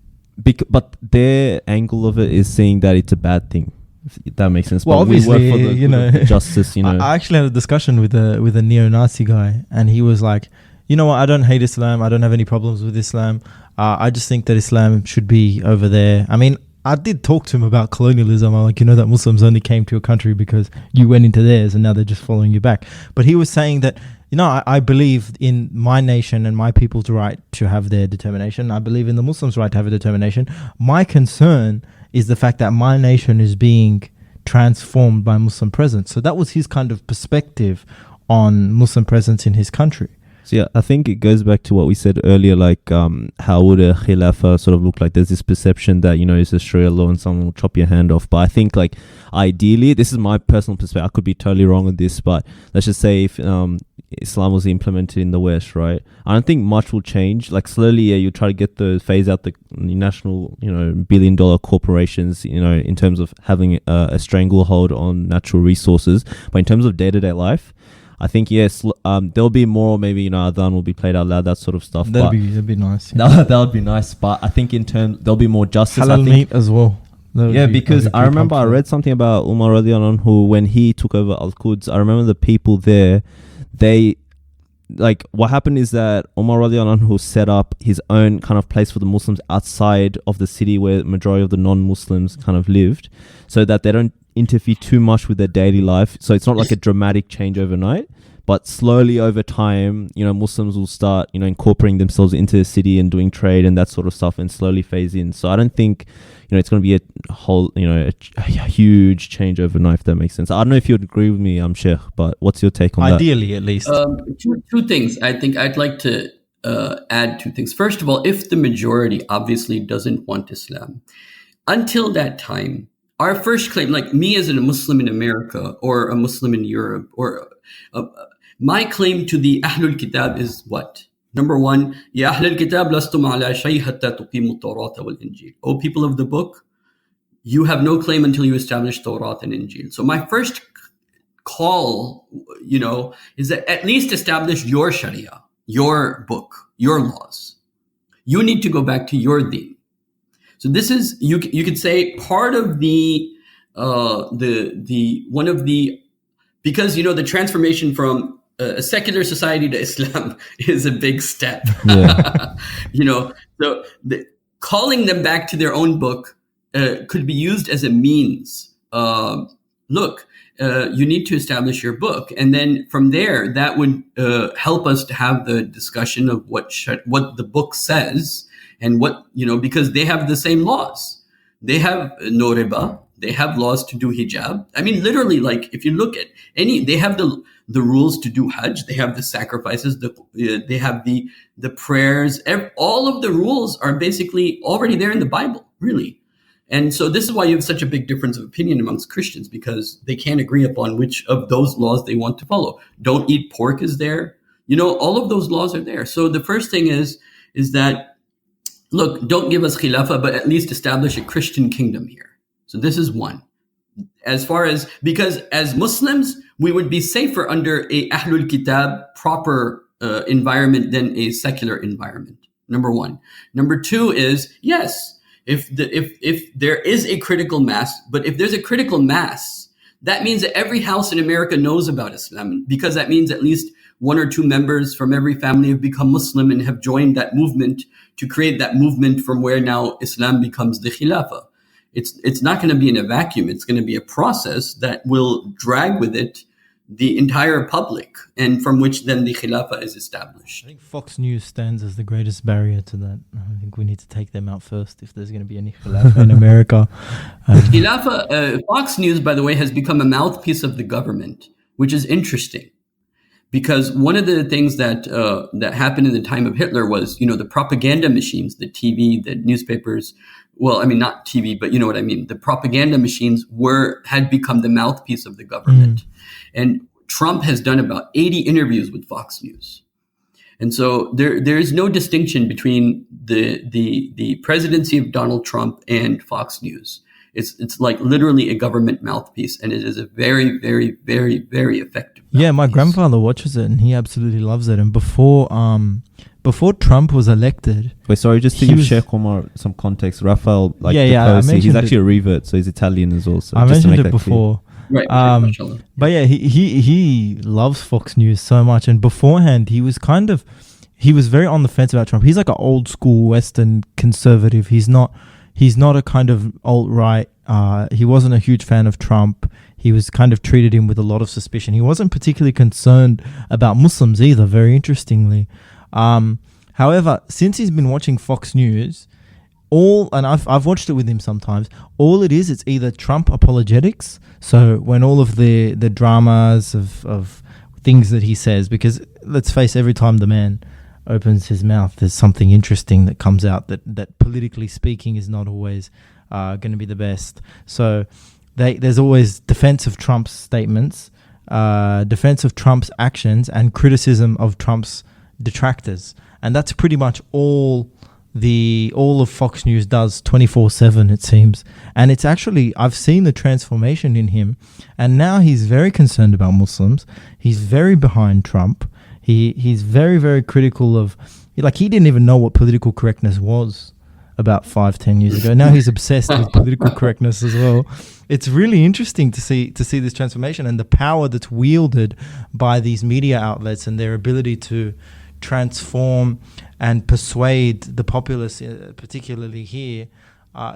But their angle of it is saying that it's a bad thing. If that makes sense. Well, but obviously, we work for the justice. I actually had a discussion with a neo-Nazi guy, and he was like, "You know what? I don't hate Islam. I don't have any problems with Islam. I just think that Islam should be over there." I mean, I did talk to him about colonialism. I'm like, that Muslims only came to your country because you went into theirs, and now they're just following you back. But he was saying that, I believe in my nation and my people's right to have their determination. I believe in the Muslims' right to have a determination. My concern is the fact that my nation is being transformed by Muslim presence. So that was his kind of perspective on Muslim presence in his country. So yeah, I think it goes back to what we said earlier, like how would a Khilafa sort of look like? There's this perception that, it's a Sharia law and someone will chop your hand off. But I think, like, ideally, this is my personal perspective, I could be totally wrong on this, but let's just say if Islam was implemented in the West, right? I don't think much will change. Like, slowly, you try to phase out the national, billion-dollar corporations, in terms of having a stranglehold on natural resources. But in terms of day-to-day life, I think, yes, there'll be more, maybe, Adhan will be played out loud, that sort of stuff. That'd be nice. Yeah. That would be nice. But I think in terms, there'll be more justice. Halal meat as well. Yeah, because I remember I read something about Umar radiallahu anhu when he took over Al-Quds. I remember the people there, what happened is that Umar radiallahu anhu set up his own kind of place for the Muslims outside of the city where the majority of the non-Muslims kind of lived, so that they don't interfere too much with their daily life. So it's not like a dramatic change overnight, but slowly over time, Muslims will start, incorporating themselves into the city and doing trade and that sort of stuff, and slowly phase in. So I don't think, it's going to be a whole, a huge change overnight, if that makes sense. I don't know if you'd agree with me, Sheikh, but what's your take on that? Ideally, at least. Two things. I think I'd like to add two things. First of all, if the majority obviously doesn't want Islam, until that time, our first claim, like me as a Muslim in America or a Muslim in Europe, or my claim to the Ahlul Kitab is what? Number one, Ya Ahlul Kitab lastum ala shay hatta tuqimu Tawrata wal Injil. O people of the book, you have no claim until you establish Tawrat and Injil. So my first call, is that at least establish your Sharia, your book, your laws. You need to go back to your deen. So this is, you could say, part of the one of the, because the transformation from a secular society to Islam is a big step. Yeah. So calling them back to their own book could be used as a means. Look, you need to establish your book, and then from there, that would help us to have the discussion of what the book says. And what, because they have the same laws. They have no riba. They have laws to do hijab. I mean, literally, like, if you look at they have the rules to do hajj. They have the sacrifices. They have the prayers. All of the rules are basically already there in the Bible, really. And so this is why you have such a big difference of opinion amongst Christians, because they can't agree upon which of those laws they want to follow. Don't eat pork is there. All of those laws are there. So the first thing is that, look, don't give us Khilafa, but at least establish a Christian kingdom here. So this is one. Because as Muslims, we would be safer under a Ahlul Kitab proper environment than a secular environment. Number one. Number two is, yes, if there is a critical mass, but if there's a critical mass, that means that every house in America knows about Islam, because that means at least one or two members from every family have become Muslim and have joined that movement to create that movement from where now Islam becomes the Khilafa. It's not going to be in a vacuum. It's going to be a process that will drag with it the entire public, and from which then the Khilafa is established. I think Fox News stands as the greatest barrier to that. I think we need to take them out first if there's going to be any Khilafa in America. Khilafa, Fox News, by the way, has become a mouthpiece of the government, which is interesting. Because one of the things that happened in the time of Hitler was, the propaganda machines, the TV, the newspapers. Well, I mean, not TV, but you know what I mean. The propaganda machines had become the mouthpiece of the government. And Trump has done about 80 interviews with Fox News. And so there is no distinction between the presidency of Donald Trump and Fox News. It's like literally a government mouthpiece, and it is a very, very, very, very effective mouthpiece. Yeah, my grandfather watches it, and he absolutely loves it. And before Trump was elected... Wait, sorry, just to give Shaykh Omar some context, Rafael, he's actually a revert, so he's Italian as well. So I mentioned it before. Clear. Right. But yeah, he loves Fox News so much. And beforehand, he was very on the fence about Trump. He's like an old school Western conservative. He's not a kind of alt-right. He wasn't a huge fan of Trump. He was kind of treated him with a lot of suspicion. He wasn't particularly concerned about Muslims either, very interestingly. However, since he's been watching Fox News, and I've watched it with him sometimes, it's either Trump apologetics. So when all of the dramas of things that he says, because let's face, every time the man opens his mouth, there's something interesting that comes out that politically speaking is not always going to be the best. So there's always defense of Trump's statements, defense of Trump's actions, and criticism of Trump's detractors. And that's pretty much all of Fox News does 24/7, it seems. And it's actually, I've seen the transformation in him, and now he's very concerned about Muslims. He's very behind Trump. He's very, very critical of, like, he didn't even know what political correctness was about 5-10 years ago. Now he's obsessed with political correctness as well. It's really interesting to see this transformation and the power that's wielded by these media outlets and their ability to transform and persuade the populace, particularly here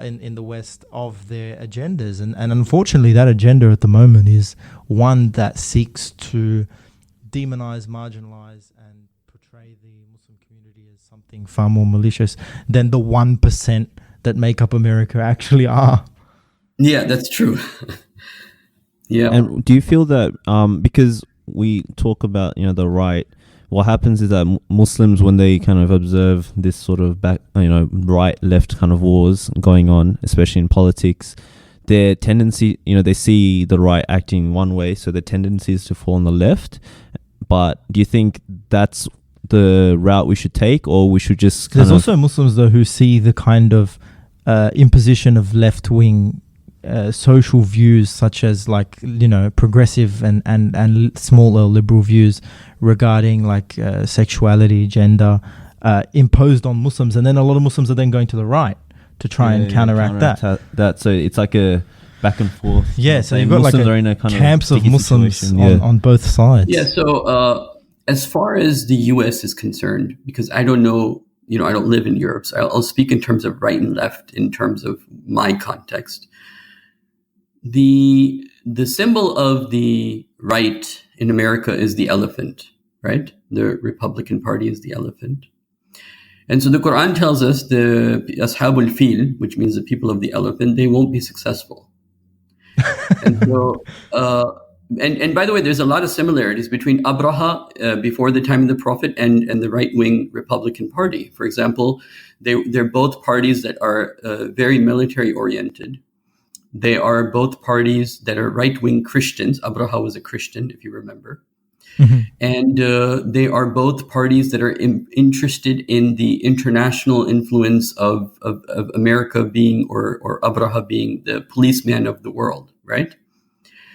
in the West, of their agendas. And unfortunately, that agenda at the moment is one that seeks to demonize, marginalize, and portray the Muslim community as something far more malicious than the 1% that make up America actually are. Yeah, that's true. Yeah. And do you feel that because we talk about, the right, what happens is that Muslims, when they kind of observe this sort of right-left kind of wars going on, especially in politics, their tendency, they see the right acting one way, so their tendency is to fall on the left. But do you think that's the route we should take, or we should just There's also Muslims, though, who see the kind of imposition of left-wing social views, such as progressive and small L liberal views regarding sexuality, gender, imposed on Muslims, and then a lot of Muslims are then going to the right to try and counteract that. So it's like a back and forth. Yeah, so you've got Muslims are in a kind camps of Muslims on both sides. Yeah, so as far as the U.S. is concerned, because I don't know, I don't live in Europe, so I'll speak in terms of right and left in terms of my context. The symbol of the right in America is the elephant, right? The Republican Party is the elephant. And so the Quran tells us the Ashabul Fil, which means the people of the elephant, they won't be successful. And so, and by the way, there's a lot of similarities between Abraha before the time of the Prophet and the right-wing Republican Party. For example, they're both parties that are very military-oriented. They are both parties that are right-wing Christians. Abraha was a Christian, if you remember. Mm-hmm. And they are both parties that are interested in the international influence of America being, or Abraha being, the policeman of the world, right?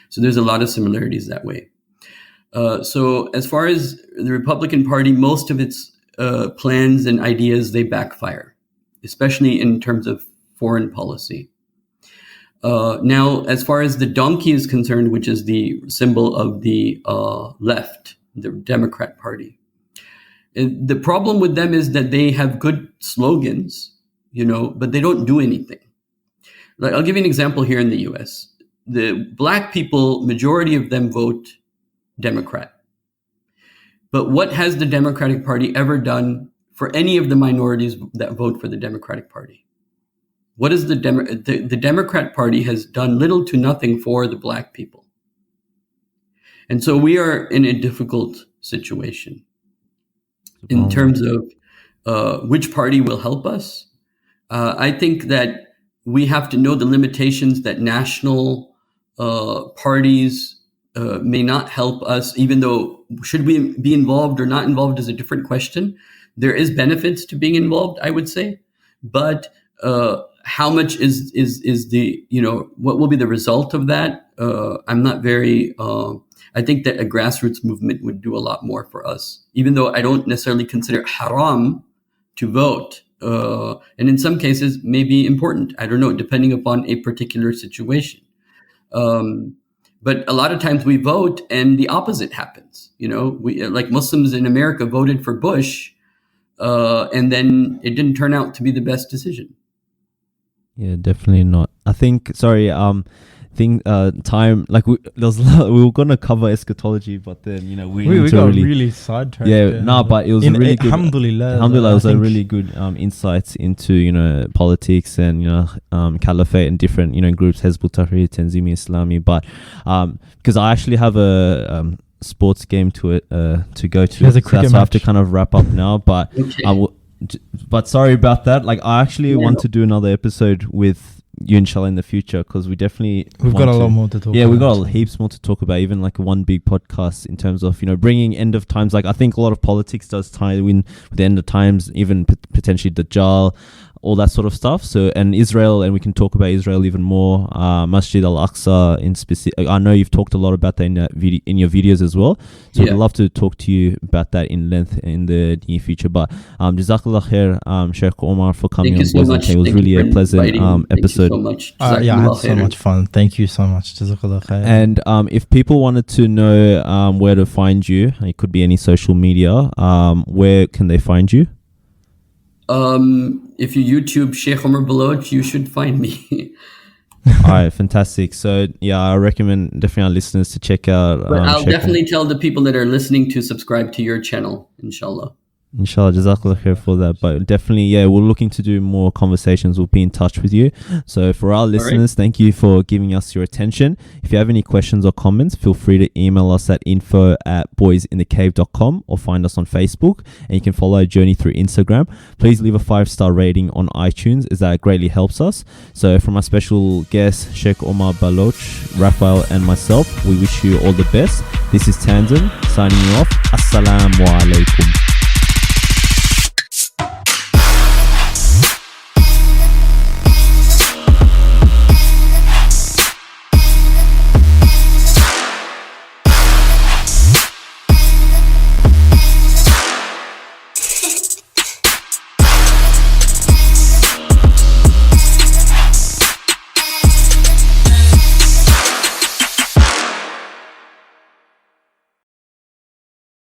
So there's a lot of similarities that way. So as far as the Republican Party, most of its plans and ideas, they backfire, especially in terms of foreign policy. Now, as far as the donkey is concerned, which is the symbol of the left, the Democrat Party, the problem with them is that they have good slogans, but they don't do anything. Like, I'll give you an example here in the U.S. The black people, majority of them vote Democrat. But what has the Democratic Party ever done for any of the minorities that vote for the Democratic Party? What is the Democrat Party has done little to nothing for the black people. And so we are in a difficult situation in terms of which party will help us. I think that we have to know the limitations that national parties may not help us, even though should we be involved or not involved is a different question. There is benefits to being involved, I would say, but how much is the, what will be the result of that? I'm not very, I think that a grassroots movement would do a lot more for us, even though I don't necessarily consider it haram to vote. And in some cases may be important. I don't know, depending upon a particular situation. But a lot of times we vote and the opposite happens. We, like Muslims in America, voted for Bush, and then it didn't turn out to be the best decision. Yeah, definitely not. I think, time, like we were going to cover eschatology, but then, we got really sidetracked. But it was a really good, Alhamdulillah, it was a really good insights into, politics and, Caliphate and different, groups, Hizb ut-Tahrir, Tanzim, Islami. But because I actually have sports game to go to. There's a So cricket that's why I have to match. kind of wrap up now. But Okay. I will. But sorry about that. Like, I actually want to do another episode with you, inshallah, in the future, because we definitely We've got a lot more to talk about. Yeah, we've got heaps more to talk about, even like one big podcast in terms of, bringing end of times. Like, I think a lot of politics does tie in with the end of times, even potentially Dajjal, all that sort of stuff. So, and Israel, and we can talk about Israel even more. Masjid Al-Aqsa in specific. I know you've talked a lot about that in your videos as well. So I'd love to talk to you about that in length in the near future. But Jazakallah khair, Shaykh Omar, for coming Thank you on. so much. It was really a pleasant Thank episode. you so much. Yeah, I had so much fun. Thank you so much. Jazakallah khair. And if people wanted to know where to find you, it could be any social media, where can they find you? If you YouTube Shaykh Omar Baloch, you should find me. All right, fantastic. So yeah, I recommend definitely our listeners to check out. But I'll Shaykh definitely tell the people that are listening to subscribe to your channel, inshallah. Inshallah, jazakallah khair for that. But definitely, yeah, we're looking to do more conversations. We'll be in touch with you. So for our listeners, thank you for giving us your attention. If you have any questions or comments, feel free to email us at info@boysinthecave.com or find us on Facebook. And you can follow our journey through Instagram. Please leave a 5-star rating on iTunes, as that greatly helps us. So from our special guest, Shaykh Omar Baloch, Rafael, and myself, we wish you all the best. This is Tanzim signing you off. Assalamu alaikum.